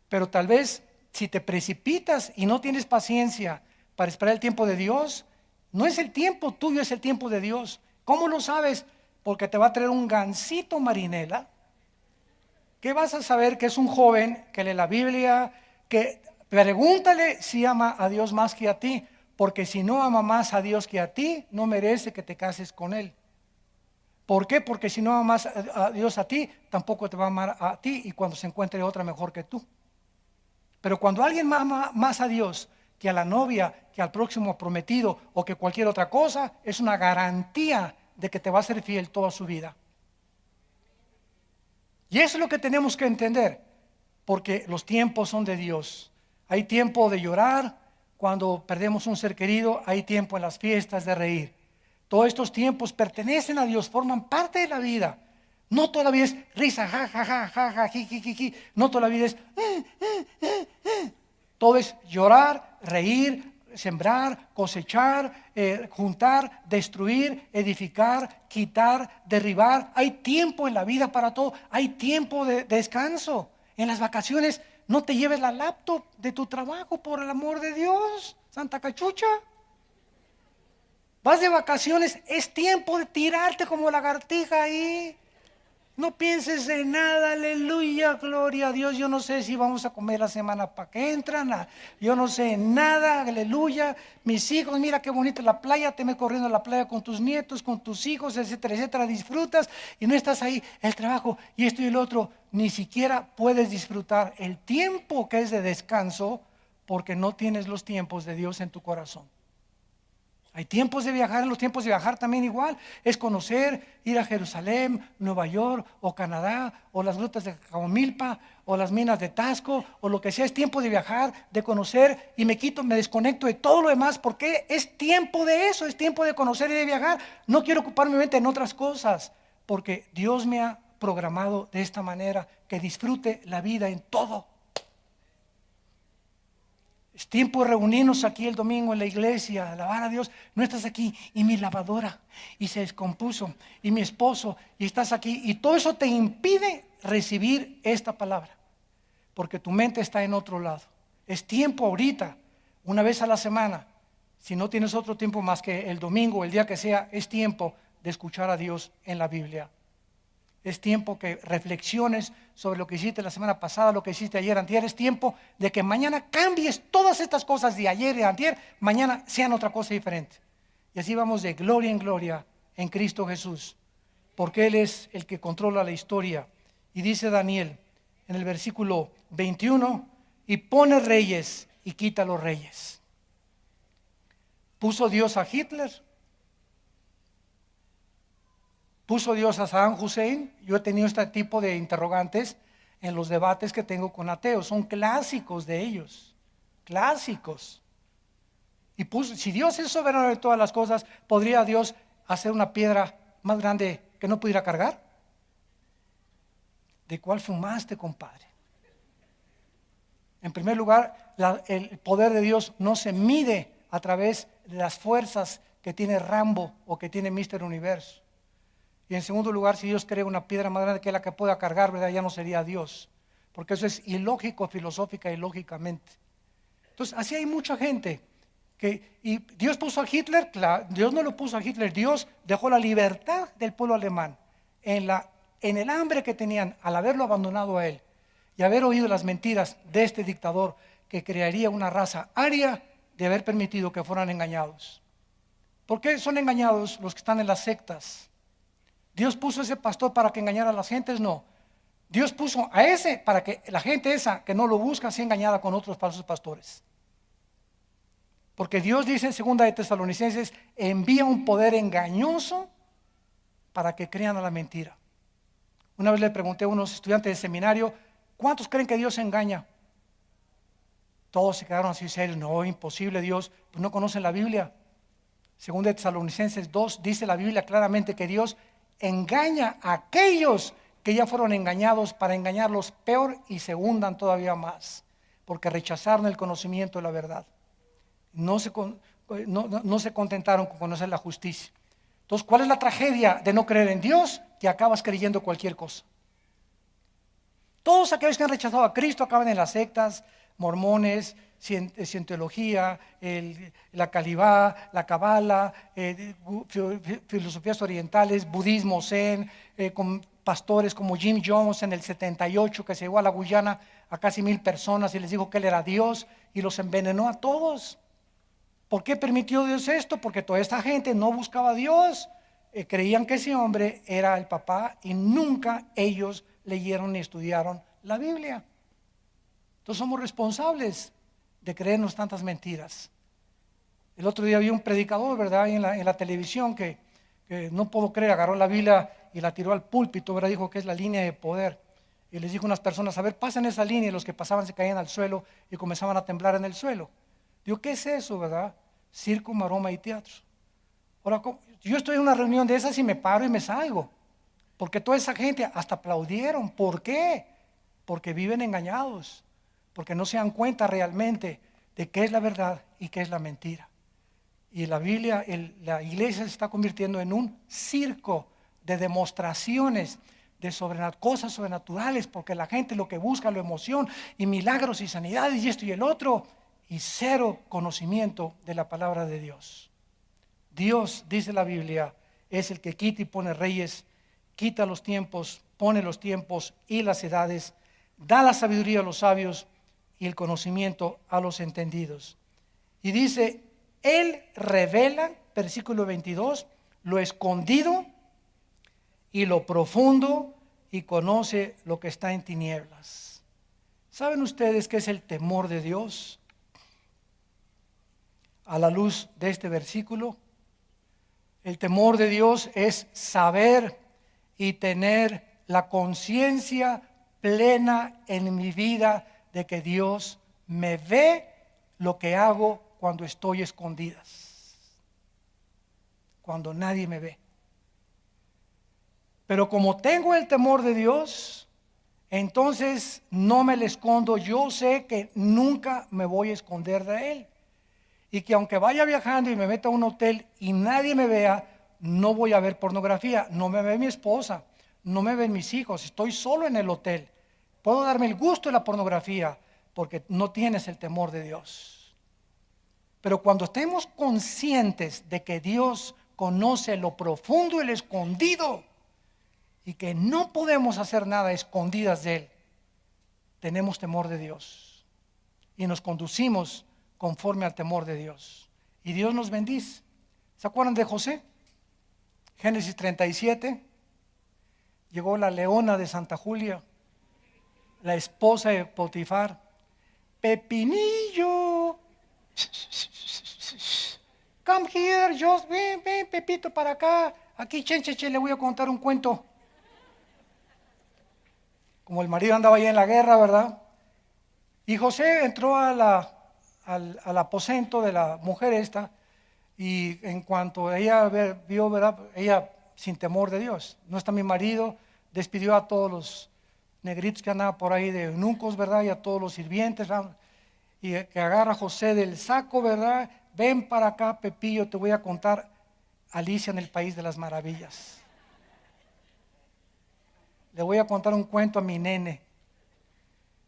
pero tal vez si te precipitas y no tienes paciencia para esperar el tiempo de Dios, no es el tiempo tuyo, es el tiempo de Dios. ¿Cómo lo sabes? Porque te va a traer un gansito marinela. ¿Qué vas a saber? Que es un joven que lee la Biblia, que pregúntale si ama a Dios más que a ti, porque si no ama más a Dios que a ti, no merece que te cases con Él. ¿Por qué? Porque si no ama más a Dios a ti, tampoco te va a amar a ti, y cuando se encuentre otra mejor que tú. Pero cuando alguien ama más a Dios que a la novia, que al próximo prometido o que cualquier otra cosa, es una garantía de que te va a ser fiel toda su vida. Y eso es lo que tenemos que entender, porque los tiempos son de Dios. Hay tiempo de llorar cuando perdemos un ser querido, hay tiempo en las fiestas de reír. Todos estos tiempos pertenecen a Dios, forman parte de la vida. No toda la vida es risa, ja, ja, ja, ja, ja, ji, ji, ji, ji. No toda la vida es todo es llorar, reír, sembrar, cosechar, juntar, destruir, edificar, quitar, derribar. Hay tiempo en la vida para todo. Hay tiempo de descanso. En las vacaciones no te lleves la laptop de tu trabajo, por el amor de Dios, Santa Cachucha. Vas de vacaciones, es tiempo de tirarte como lagartija ahí. No pienses en nada, aleluya, gloria a Dios. Yo no sé si vamos a comer la semana para que entran. Yo no sé nada, aleluya. Mis hijos, mira qué bonita la playa, te me corriendo a la playa con tus nietos, con tus hijos, etcétera, etcétera. Disfrutas y no estás ahí, el trabajo y esto y el otro. Ni siquiera puedes disfrutar el tiempo que es de descanso porque no tienes los tiempos de Dios en tu corazón. Hay tiempos de viajar, en los tiempos de viajar también igual, es conocer, ir a Jerusalén, Nueva York o Canadá, o las grutas de Caumilpa, o las minas de Tasco, o lo que sea. Es tiempo de viajar, de conocer, y me desconecto de todo lo demás, porque es tiempo de eso, es tiempo de conocer y de viajar. No quiero ocupar mi mente en otras cosas, porque Dios me ha programado de esta manera, que disfrute la vida en todo. Es tiempo de reunirnos aquí el domingo en la iglesia, alabar a Dios. No estás aquí y mi lavadora y se descompuso y mi esposo y estás aquí y todo eso te impide recibir esta palabra porque tu mente está en otro lado. Es tiempo ahorita, una vez a la semana, si no tienes otro tiempo más que el domingo, el día que sea, es tiempo de escuchar a Dios en la Biblia. Es tiempo que reflexiones sobre lo que hiciste la semana pasada, lo que hiciste ayer, antier. Es tiempo de que mañana cambies todas estas cosas de ayer y de antier, mañana sean otra cosa diferente. Y así vamos de gloria en gloria en Cristo Jesús, porque Él es el que controla la historia. Y dice Daniel en el versículo 21, y pone reyes y quita los reyes. ¿Puso Dios a Hitler? ¿Puso Dios a Saddam Hussein? Yo he tenido este tipo de interrogantes en los debates que tengo con ateos. Son clásicos de ellos. Clásicos. Y si Dios es soberano de todas las cosas, ¿podría Dios hacer una piedra más grande que no pudiera cargar? ¿De cuál fumaste, compadre? En primer lugar, el poder de Dios no se mide a través de las fuerzas que tiene Rambo o que tiene Mr. Universo. Y en segundo lugar, si Dios crea una piedra más grande que la que pueda cargar, ¿verdad? Ya no sería Dios, porque eso es ilógico, filosófica y lógicamente. Entonces, así hay mucha gente y Dios puso a Hitler. Dios no lo puso a Hitler. Dios dejó la libertad del pueblo alemán en el hambre que tenían al haberlo abandonado a él y haber oído las mentiras de este dictador que crearía una raza aria, de haber permitido que fueran engañados. ¿Por qué son engañados los que están en las sectas? ¿Dios puso a ese pastor para que engañara a las gentes? No. Dios puso a ese para que la gente esa que no lo busca sea engañada con otros falsos pastores. Porque Dios dice en 2 de Tesalonicenses, envía un poder engañoso para que crean a la mentira. Una vez le pregunté a unos estudiantes de seminario, ¿cuántos creen que Dios engaña? Todos se quedaron así serios. No, imposible, Dios, pues no conocen la Biblia. 2 de Tesalonicenses 2 dice la Biblia claramente que Dios engaña a aquellos que ya fueron engañados para engañarlos peor y se hundan todavía más, porque rechazaron el conocimiento de la verdad. No se contentaron con conocer la justicia. Entonces, ¿cuál es la tragedia de no creer en Dios? Que acabas creyendo cualquier cosa. Todos aquellos que han rechazado a Cristo acaban en las sectas, mormones, cientología, la calibá, la cabala, filosofías orientales, budismo zen, con pastores como Jim Jones en el 78, que se llevó a la Guyana a casi 1000 personas y les dijo que él era Dios y los envenenó a todos. ¿Por qué permitió Dios esto? Porque toda esta gente no buscaba a Dios, creían que ese hombre era el papá y nunca ellos leyeron ni estudiaron la Biblia. Entonces somos responsables de creernos tantas mentiras. El otro día vi un predicador, ¿verdad?, en la televisión que no puedo creer, agarró la Biblia y la tiró al púlpito, ¿verdad? Dijo que es la línea de poder. Y les dijo a unas personas, a ver, pasen esa línea, y los que pasaban se caían al suelo y comenzaban a temblar en el suelo. Digo, ¿qué es eso, verdad? Circo, maroma y teatro. Ahora, yo estoy en una reunión de esas y me paro y me salgo, porque toda esa gente hasta aplaudieron. ¿Por qué? Porque viven engañados, porque no se dan cuenta realmente de qué es la verdad y qué es la mentira. Y la Biblia, la iglesia se está convirtiendo en un circo de demostraciones de cosas sobrenaturales, porque la gente lo que busca es la emoción y milagros y sanidades y esto y el otro, y cero conocimiento de la palabra de Dios. Dios, dice la Biblia, es el que quita y pone reyes, quita los tiempos, pone los tiempos y las edades, da la sabiduría a los sabios y el conocimiento a los entendidos. Y dice, Él revela, versículo 22, lo escondido y lo profundo, y conoce lo que está en tinieblas. ¿Saben ustedes qué es el temor de Dios? A la luz de este versículo, el temor de Dios es saber y tener la conciencia plena en mi vida de que Dios me ve lo que hago cuando estoy escondidas, cuando nadie me ve. Pero como tengo el temor de Dios, entonces no me le escondo. Yo sé que nunca me voy a esconder de Él. Y que aunque vaya viajando y me meta a un hotel y nadie me vea, no voy a ver pornografía. No me ve mi esposa, no me ven mis hijos. Estoy solo en el hotel. Puedo darme el gusto de la pornografía porque no tienes el temor de Dios. Pero cuando estemos conscientes de que Dios conoce lo profundo y lo escondido, y que no podemos hacer nada escondidas de Él, tenemos temor de Dios y nos conducimos conforme al temor de Dios, y Dios nos bendice. ¿Se acuerdan de José? Génesis 37, llegó la leona de Santa Julia, la esposa de Potifar. Pepinillo, come here, just ven, Pepito, para acá. Aquí, chencheche, le voy a contar un cuento. Como el marido andaba allá en la guerra, ¿verdad? Y José entró al aposento de la mujer esta, y en cuanto ella vio, ¿verdad?, ella sin temor de Dios, no está mi marido, despidió a todos los negritos que andaban por ahí de eunucos, ¿verdad?, y a todos los sirvientes, ¿verdad?, y que agarra a José del saco, ¿verdad? Ven para acá, Pepillo, te voy a contar Alicia en el País de las Maravillas. Le voy a contar un cuento a mi nene.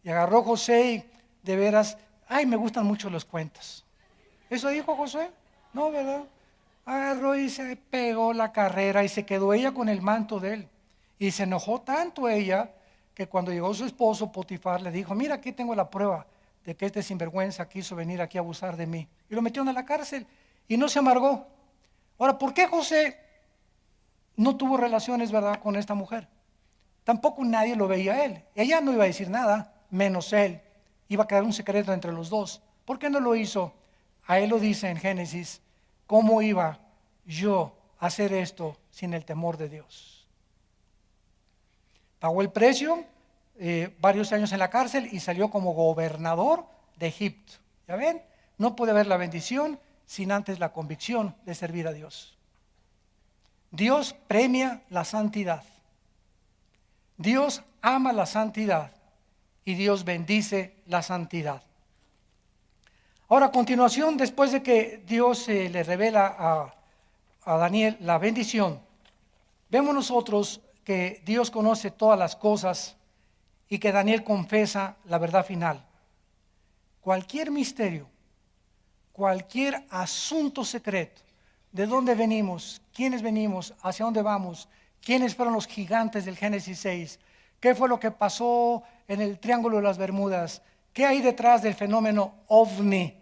Y agarró José y de veras, ay, me gustan mucho los cuentos. ¿Eso dijo José? No, ¿verdad? Agarró y se pegó la carrera y se quedó ella con el manto de él. Y se enojó tanto ella que cuando llegó su esposo Potifar le dijo, mira, aquí tengo la prueba de que este sinvergüenza quiso venir aquí a abusar de mí. Y lo metieron a la cárcel y no se amargó. Ahora, ¿por qué José no tuvo relaciones, verdad, con esta mujer? Tampoco nadie lo veía a él. Ella no iba a decir nada, menos él. Iba a quedar un secreto entre los dos. ¿Por qué no lo hizo? A él lo dice en Génesis. ¿Cómo iba yo a hacer esto sin el temor de Dios? Pagó el precio, varios años en la cárcel, y salió como gobernador de Egipto. ¿Ya ven? No puede haber la bendición sin antes la convicción de servir a Dios. Dios premia la santidad. Dios ama la santidad y Dios bendice la santidad. Ahora, a continuación, después de que Dios le revela a Daniel la bendición, vemos nosotros que Dios conoce todas las cosas y que Daniel confesa la verdad final. Cualquier misterio, cualquier asunto secreto, de dónde venimos, quiénes venimos, hacia dónde vamos, quiénes fueron los gigantes del Génesis 6, qué fue lo que pasó en el Triángulo de las Bermudas, qué hay detrás del fenómeno OVNI,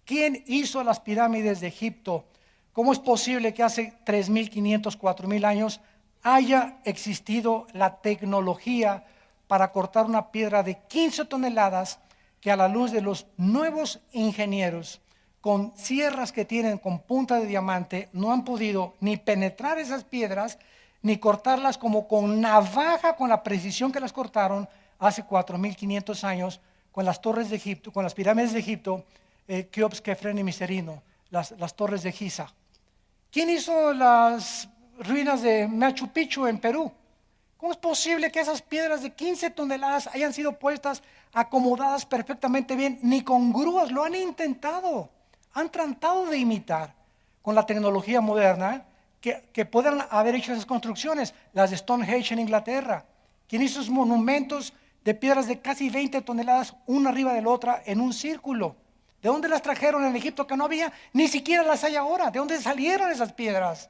quién hizo las pirámides de Egipto, cómo es posible que hace 3.500, 4.000 años haya existido la tecnología para cortar una piedra de 15 toneladas que a la luz de los nuevos ingenieros, con sierras que tienen con punta de diamante, no han podido ni penetrar esas piedras, ni cortarlas como con navaja, con la precisión que las cortaron hace 4.500 años, con las torres de Egipto, con las pirámides de Egipto, Keops, Kefren y Miserino, las torres de Giza. ¿Quién hizo las ruinas de Machu Picchu en Perú? ¿Cómo es posible que esas piedras de 15 toneladas hayan sido puestas, acomodadas perfectamente bien? Ni con grúas, lo han intentado. Han tratado de imitar con la tecnología moderna que puedan haber hecho esas construcciones. Las de Stonehenge en Inglaterra. ¿Quién hizo esos monumentos de piedras de casi 20 toneladas, una arriba de la otra, en un círculo? ¿De dónde las trajeron en Egipto que no había? Ni siquiera las hay ahora. ¿De dónde salieron esas piedras?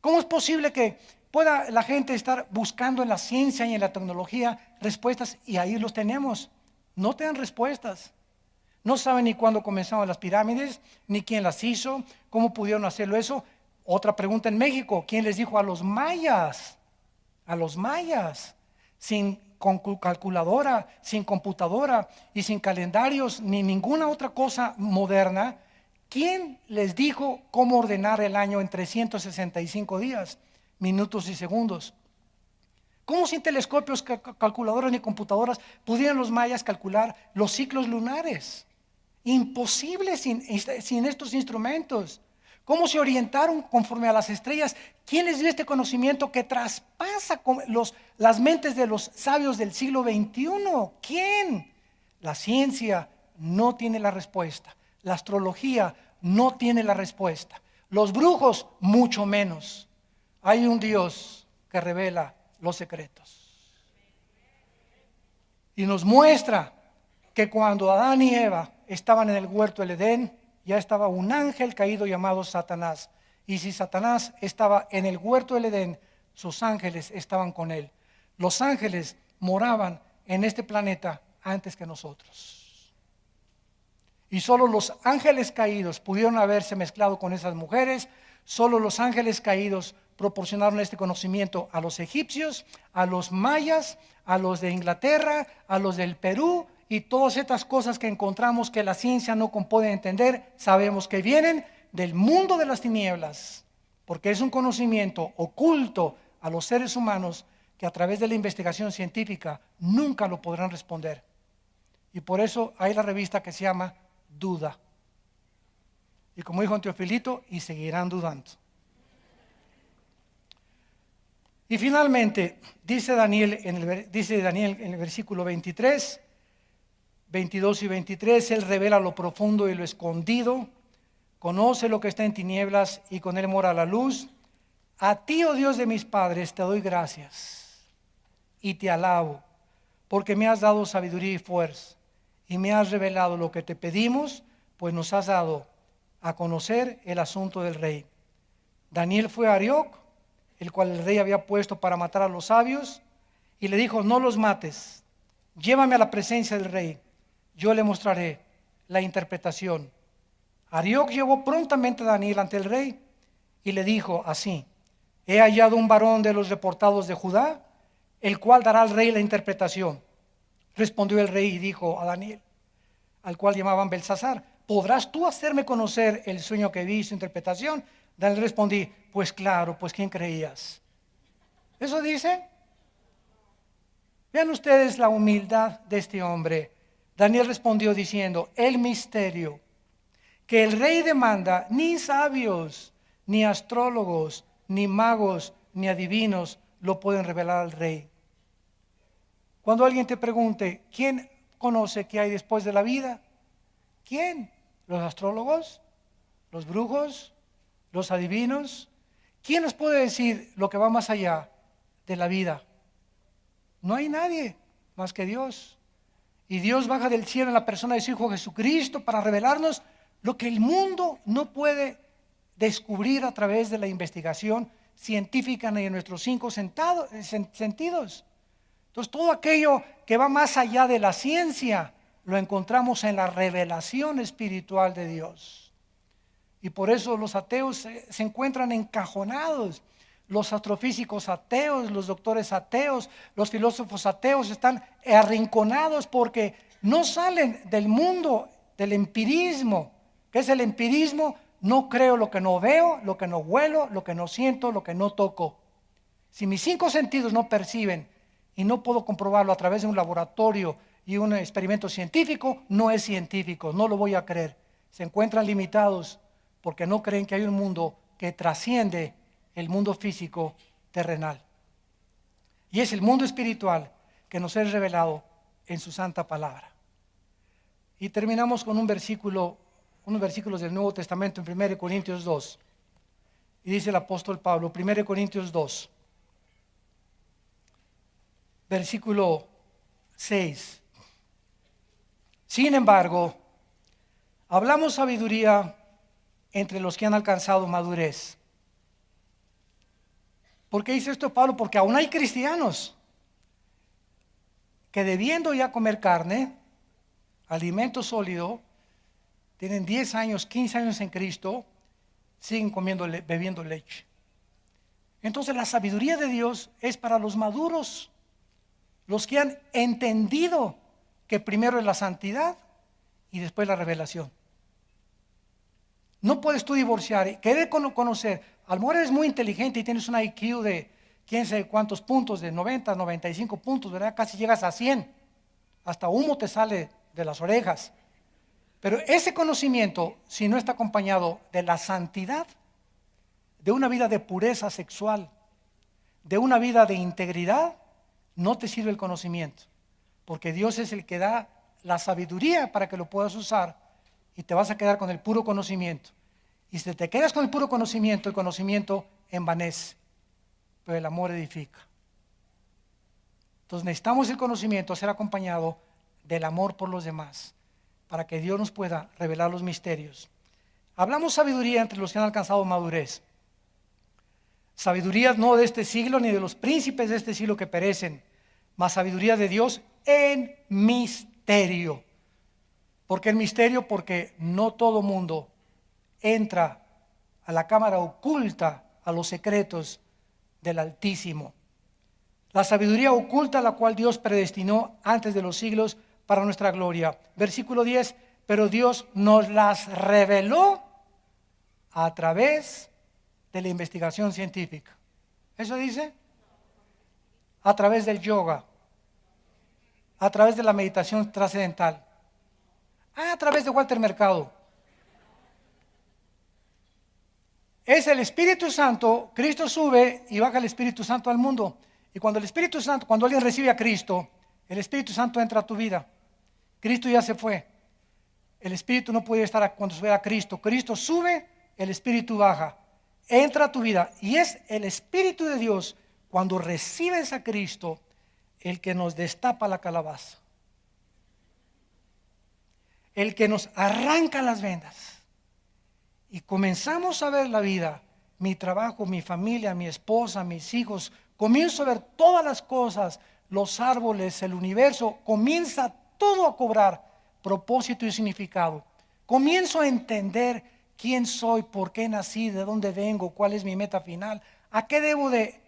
¿Cómo es posible que pueda la gente estar buscando en la ciencia y en la tecnología respuestas, y ahí los tenemos? No te dan respuestas. No saben ni cuándo comenzaron las pirámides, ni quién las hizo, cómo pudieron hacerlo eso. Otra pregunta en México: ¿quién les dijo a los mayas? A los mayas, sin calculadora, sin computadora y sin calendarios ni ninguna otra cosa moderna, ¿quién les dijo cómo ordenar el año en 365 días, minutos y segundos? ¿Cómo sin telescopios, calculadoras ni computadoras pudieron los mayas calcular los ciclos lunares? Imposible sin estos instrumentos. ¿Cómo se orientaron conforme a las estrellas? ¿Quién les dio este conocimiento que traspasa las mentes de los sabios del siglo XXI? ¿Quién? La ciencia no tiene la respuesta. La astrología no tiene la respuesta. Los brujos, mucho menos. Hay un Dios que revela los secretos. Y nos muestra que cuando Adán y Eva estaban en el huerto del Edén, ya estaba un ángel caído llamado Satanás. Y si Satanás estaba en el huerto del Edén, sus ángeles estaban con él. Los ángeles moraban en este planeta antes que nosotros. Y solo los ángeles caídos pudieron haberse mezclado con esas mujeres. Solo los ángeles caídos proporcionaron este conocimiento a los egipcios, a los mayas, a los de Inglaterra, a los del Perú. Y todas estas cosas que encontramos que la ciencia no puede entender, sabemos que vienen del mundo de las tinieblas, porque es un conocimiento oculto a los seres humanos que a través de la investigación científica nunca lo podrán responder. Y por eso hay la revista que se llama Duda. Y como dijo Teofilito, y seguirán dudando. Y finalmente, dice Daniel en el versículo 23, 22 y 23, Él revela lo profundo y lo escondido, conoce lo que está en tinieblas y con Él mora la luz. A ti, oh Dios de mis padres, te doy gracias y te alabo, porque me has dado sabiduría y fuerza, y me has revelado lo que te pedimos, pues nos has dado a conocer el asunto del rey. Daniel fue a Arioc, el cual el rey había puesto para matar a los sabios, y le dijo: no los mates, llévame a la presencia del rey, yo le mostraré la interpretación. Arioc llevó prontamente a Daniel ante el rey y le dijo así: he hallado un varón de los reportados de Judá, el cual dará al rey la interpretación. Respondió el rey y dijo a Daniel, al cual llamaban Belsasar: ¿podrás tú hacerme conocer el sueño que vi y su interpretación? Daniel respondí: pues claro, pues ¿quién creías? ¿Eso dice? Vean ustedes la humildad de este hombre. Daniel respondió diciendo: el misterio que el rey demanda, ni sabios, ni astrólogos, ni magos, ni adivinos lo pueden revelar al rey. Cuando alguien te pregunte: ¿quién conoce qué hay después de la vida? ¿Quién? ¿Los astrólogos? ¿Los brujos? ¿Los adivinos? ¿Quién nos puede decir lo que va más allá de la vida? No hay nadie más que Dios. Y Dios baja del cielo en la persona de su Hijo Jesucristo para revelarnos lo que el mundo no puede descubrir a través de la investigación científica ni de nuestros 5 sentidos. Entonces, todo aquello que va más allá de la ciencia lo encontramos en la revelación espiritual de Dios. Y por eso los ateos se encuentran encajonados. Los astrofísicos ateos, los doctores ateos, los filósofos ateos están arrinconados porque no salen del mundo del empirismo. ¿Qué es el empirismo? No creo lo que no veo, lo que no huelo, lo que no siento, lo que no toco. Si mis 5 sentidos no perciben y no puedo comprobarlo a través de un laboratorio y un experimento científico, no es científico, no lo voy a creer. Se encuentran limitados porque no creen que hay un mundo que trasciende el mundo físico terrenal. Y es el mundo espiritual que nos es revelado en su santa palabra. Y terminamos con unos versículos del Nuevo Testamento en 1 Corintios 2. Y dice el apóstol Pablo, 1 Corintios 2, versículo 6. Sin embargo, hablamos sabiduría entre los que han alcanzado madurez. ¿Por qué dice esto Pablo? Porque aún hay cristianos que debiendo ya comer carne, alimento sólido, tienen 10 años, 15 años en Cristo, siguen bebiendo leche. Entonces la sabiduría de Dios es para los maduros, los que han entendido que primero es la santidad y después la revelación. No puedes tú divorciar, querer conocer. A lo mejor eres muy inteligente y tienes un IQ de quién sabe cuántos puntos, de 90, 95 puntos, ¿verdad? Casi llegas a 100. Hasta humo te sale de las orejas. Pero ese conocimiento, si no está acompañado de la santidad, de una vida de pureza sexual, de una vida de integridad, no te sirve el conocimiento. Porque Dios es el que da la sabiduría para que lo puedas usar y te vas a quedar con el puro conocimiento. Y si te quedas con el puro conocimiento, el conocimiento envanece, pero el amor edifica. Entonces necesitamos el conocimiento ser acompañado del amor por los demás, para que Dios nos pueda revelar los misterios. Hablamos sabiduría entre los que han alcanzado madurez. Sabiduría no de este siglo ni de los príncipes de este siglo que perecen, mas sabiduría de Dios en misterio. ¿Por qué el misterio? Porque no todo mundo entra a la cámara oculta, a los secretos del Altísimo. La sabiduría oculta la cual Dios predestinó antes de los siglos para nuestra gloria. Versículo 10, pero Dios nos las reveló a través de la investigación científica. ¿Eso dice? A través del yoga, a través de la meditación trascendental, a través de Walter Mercado. Es el Espíritu Santo. Cristo sube y baja el Espíritu Santo al mundo. Y cuando el Espíritu Santo, cuando alguien recibe a Cristo, el Espíritu Santo entra a tu vida. Cristo ya se fue. El Espíritu no puede estar cuando sube a Cristo. Cristo sube, el Espíritu baja. Entra a tu vida. Y es el Espíritu de Dios, cuando recibes a Cristo, el que nos destapa la calabaza. El que nos arranca las vendas. Y comenzamos a ver la vida, mi trabajo, mi familia, mi esposa, mis hijos. Comienzo a ver todas las cosas, los árboles, el universo. Comienza todo a cobrar propósito y significado. Comienzo a entender quién soy, por qué nací, de dónde vengo, cuál es mi meta final, a qué debo de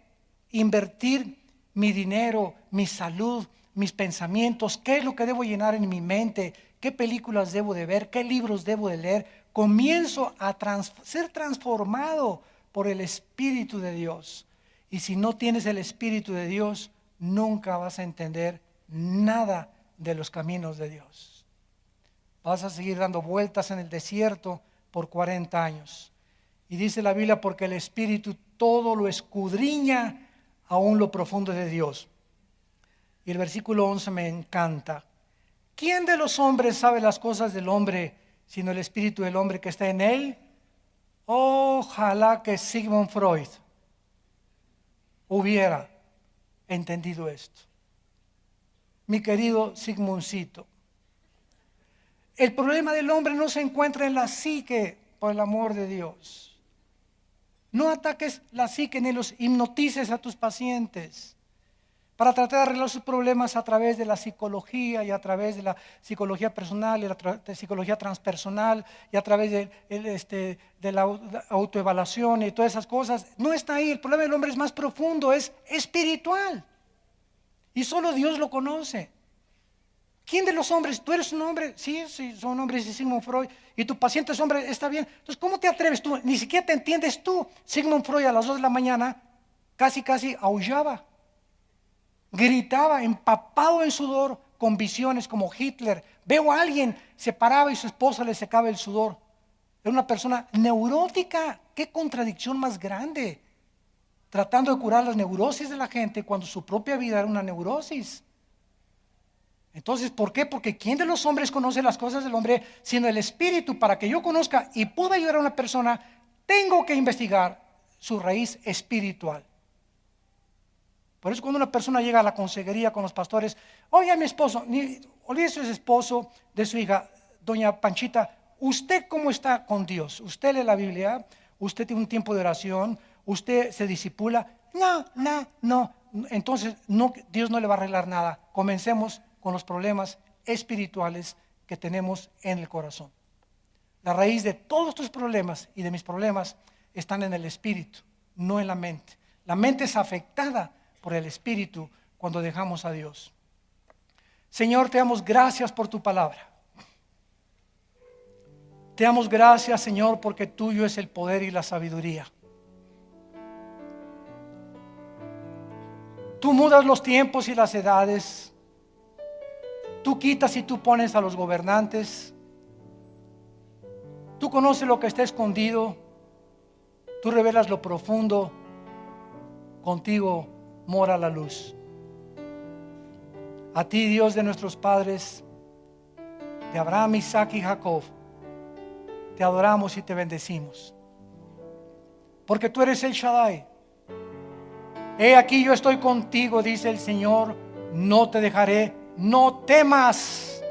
invertir mi dinero, mi salud, mis pensamientos, qué es lo que debo llenar en mi mente, qué películas debo de ver, qué libros debo de leer. Comienzo a ser transformado por el Espíritu de Dios. Y si no tienes el Espíritu de Dios, nunca vas a entender nada de los caminos de Dios. Vas a seguir dando vueltas en el desierto por 40 años. Y dice la Biblia, porque el Espíritu todo lo escudriña, aún lo profundo de Dios. Y el versículo 11 me encanta. ¿Quién de los hombres sabe las cosas del hombre, sino el espíritu del hombre que está en él? Ojalá que Sigmund Freud hubiera entendido esto. Mi querido Sigmundcito, el problema del hombre no se encuentra en la psique, por el amor de Dios. No ataques la psique ni los hipnotices a tus pacientes para tratar de arreglar sus problemas a través de la psicología y a través de la psicología personal y la psicología transpersonal y a través de la autoevaluación y todas esas cosas. No está ahí. El problema del hombre es más profundo, es espiritual. Y solo Dios lo conoce. ¿Quién de los hombres? ¿Tú eres un hombre? Sí, sí, soy un hombre, dice Sigmund Freud. ¿Y tu paciente es hombre? Está bien. Entonces, ¿cómo te atreves tú? Ni siquiera te entiendes tú. Sigmund Freud a las 2 de la mañana casi aullaba, gritaba, empapado en sudor, con visiones como Hitler. Veo a alguien, se paraba y su esposa le secaba el sudor. Era una persona neurótica. Qué contradicción más grande. Tratando de curar las neurosis de la gente cuando su propia vida era una neurosis. Entonces, ¿por qué? Porque ¿quién de los hombres conoce las cosas del hombre sino el Espíritu? Para que yo conozca y pueda ayudar a una persona, tengo que investigar su raíz espiritual. Por eso cuando una persona llega a la consejería con los pastores, oye, a mi esposo, olvídese de su esposo, de su hija, doña Panchita, ¿usted cómo está con Dios? ¿Usted lee la Biblia? ¿Usted tiene un tiempo de oración? ¿Usted se disipula? No. Entonces, Dios no le va a arreglar nada. Comencemos con los problemas espirituales que tenemos en el corazón. La raíz de todos tus problemas y de mis problemas están en el espíritu, no en la mente. La mente es afectada por el espíritu cuando dejamos a Dios. Señor, te damos gracias por tu palabra. Te damos gracias, Señor, porque tuyo es el poder y la sabiduría. Tú mudas los tiempos y las edades. Tú quitas y tú pones a los gobernantes. Tú conoces lo que está escondido. Tú revelas lo profundo. Contigo mora la luz. A ti, Dios de nuestros padres, de Abraham, Isaac y Jacob, te adoramos y te bendecimos. Porque tú eres el Shaddai. He aquí yo estoy contigo, dice el Señor, no te dejaré, no temas.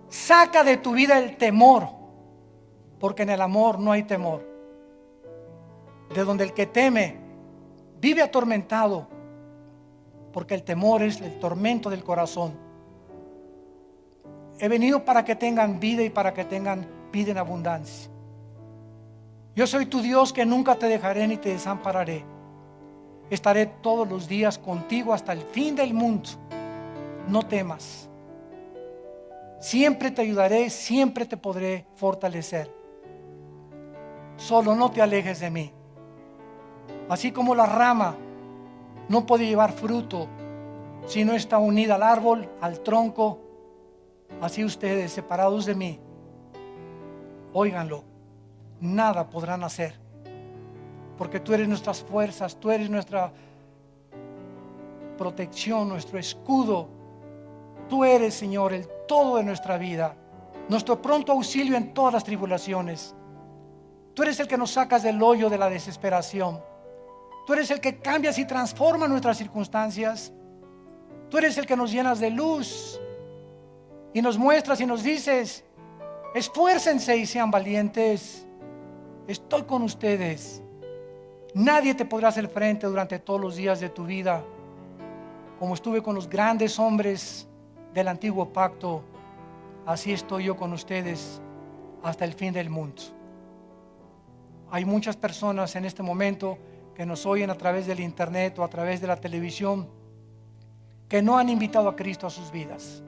Saca de tu vida el temor, porque en el amor no hay temor. De donde el que teme vive atormentado, porque el temor es el tormento del corazón. He venido para que tengan vida y para que tengan vida en abundancia. Yo soy tu Dios que nunca te dejaré ni te desampararé. Estaré todos los días contigo hasta el fin del mundo. No temas. Siempre te ayudaré, siempre te podré fortalecer. Solo no te alejes de mí. Así como la rama no puede llevar fruto si no está unida al árbol, al tronco, así ustedes, separados de mí, óiganlo, nada podrán hacer. Porque tú eres nuestras fuerzas, tú eres nuestra protección, nuestro escudo. Tú eres, Señor, el todo de nuestra vida, nuestro pronto auxilio en todas las tribulaciones. Tú eres el que nos sacas del hoyo de la desesperación. Tú eres el que cambias y transformas nuestras circunstancias. Tú eres el que nos llenas de luz y nos muestras y nos dices, esfuércense y sean valientes. Estoy con ustedes. Nadie te podrá hacer frente durante todos los días de tu vida. Como estuve con los grandes hombres del antiguo pacto, así estoy yo con ustedes hasta el fin del mundo. Hay muchas personas en este momento que nos oyen a través del internet o a través de la televisión que no han invitado a Cristo a sus vidas,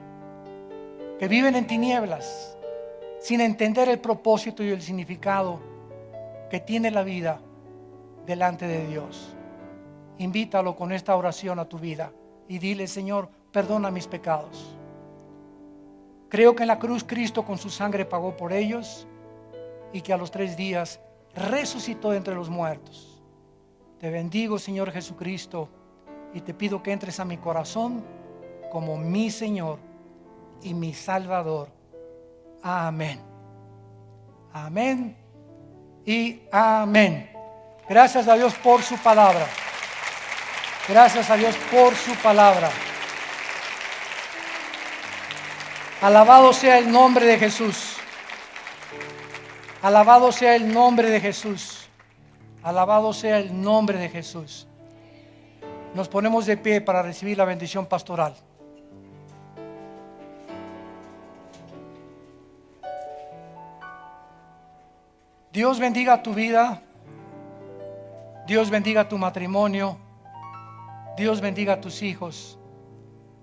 que viven en tinieblas sin entender el propósito y el significado que tiene la vida delante de Dios. Invítalo con esta oración a tu vida y dile, Señor, perdona mis pecados. Creo que en la cruz Cristo con su sangre pagó por ellos y que a los 3 días resucitó de entre los muertos. Te bendigo, Señor Jesucristo, y te pido que entres a mi corazón como mi Señor y mi Salvador. Amén. Amén y amén. Gracias a Dios por su palabra. Gracias a Dios por su palabra. Alabado sea el nombre de Jesús. Alabado sea el nombre de Jesús. Alabado sea el nombre de Jesús. Nos ponemos de pie para recibir la bendición pastoral. Dios bendiga tu vida. Dios bendiga tu matrimonio. Dios bendiga a tus hijos.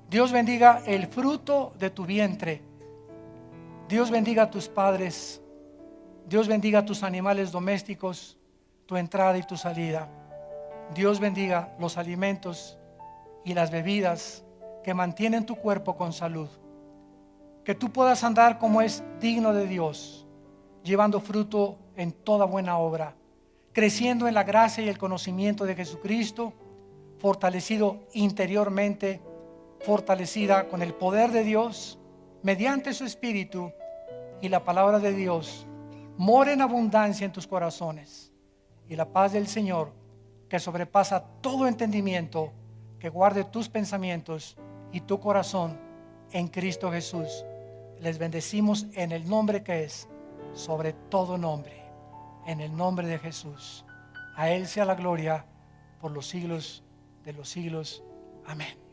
Dios bendiga el fruto de tu vientre. Dios bendiga a tus padres. Dios bendiga a tus animales domésticos, tu entrada y tu salida. Dios bendiga los alimentos y las bebidas que mantienen tu cuerpo con salud. Que tú puedas andar como es digno de Dios, llevando fruto en toda buena obra, creciendo en la gracia y el conocimiento de Jesucristo, fortalecido interiormente, fortalecida con el poder de Dios, mediante su Espíritu, y la palabra de Dios more en abundancia en tus corazones. Y la paz del Señor, que sobrepasa todo entendimiento, que guarde tus pensamientos y tu corazón en Cristo Jesús. Les bendecimos en el nombre que es sobre todo nombre, en el nombre de Jesús. A Él sea la gloria por los siglos de los siglos. Amén.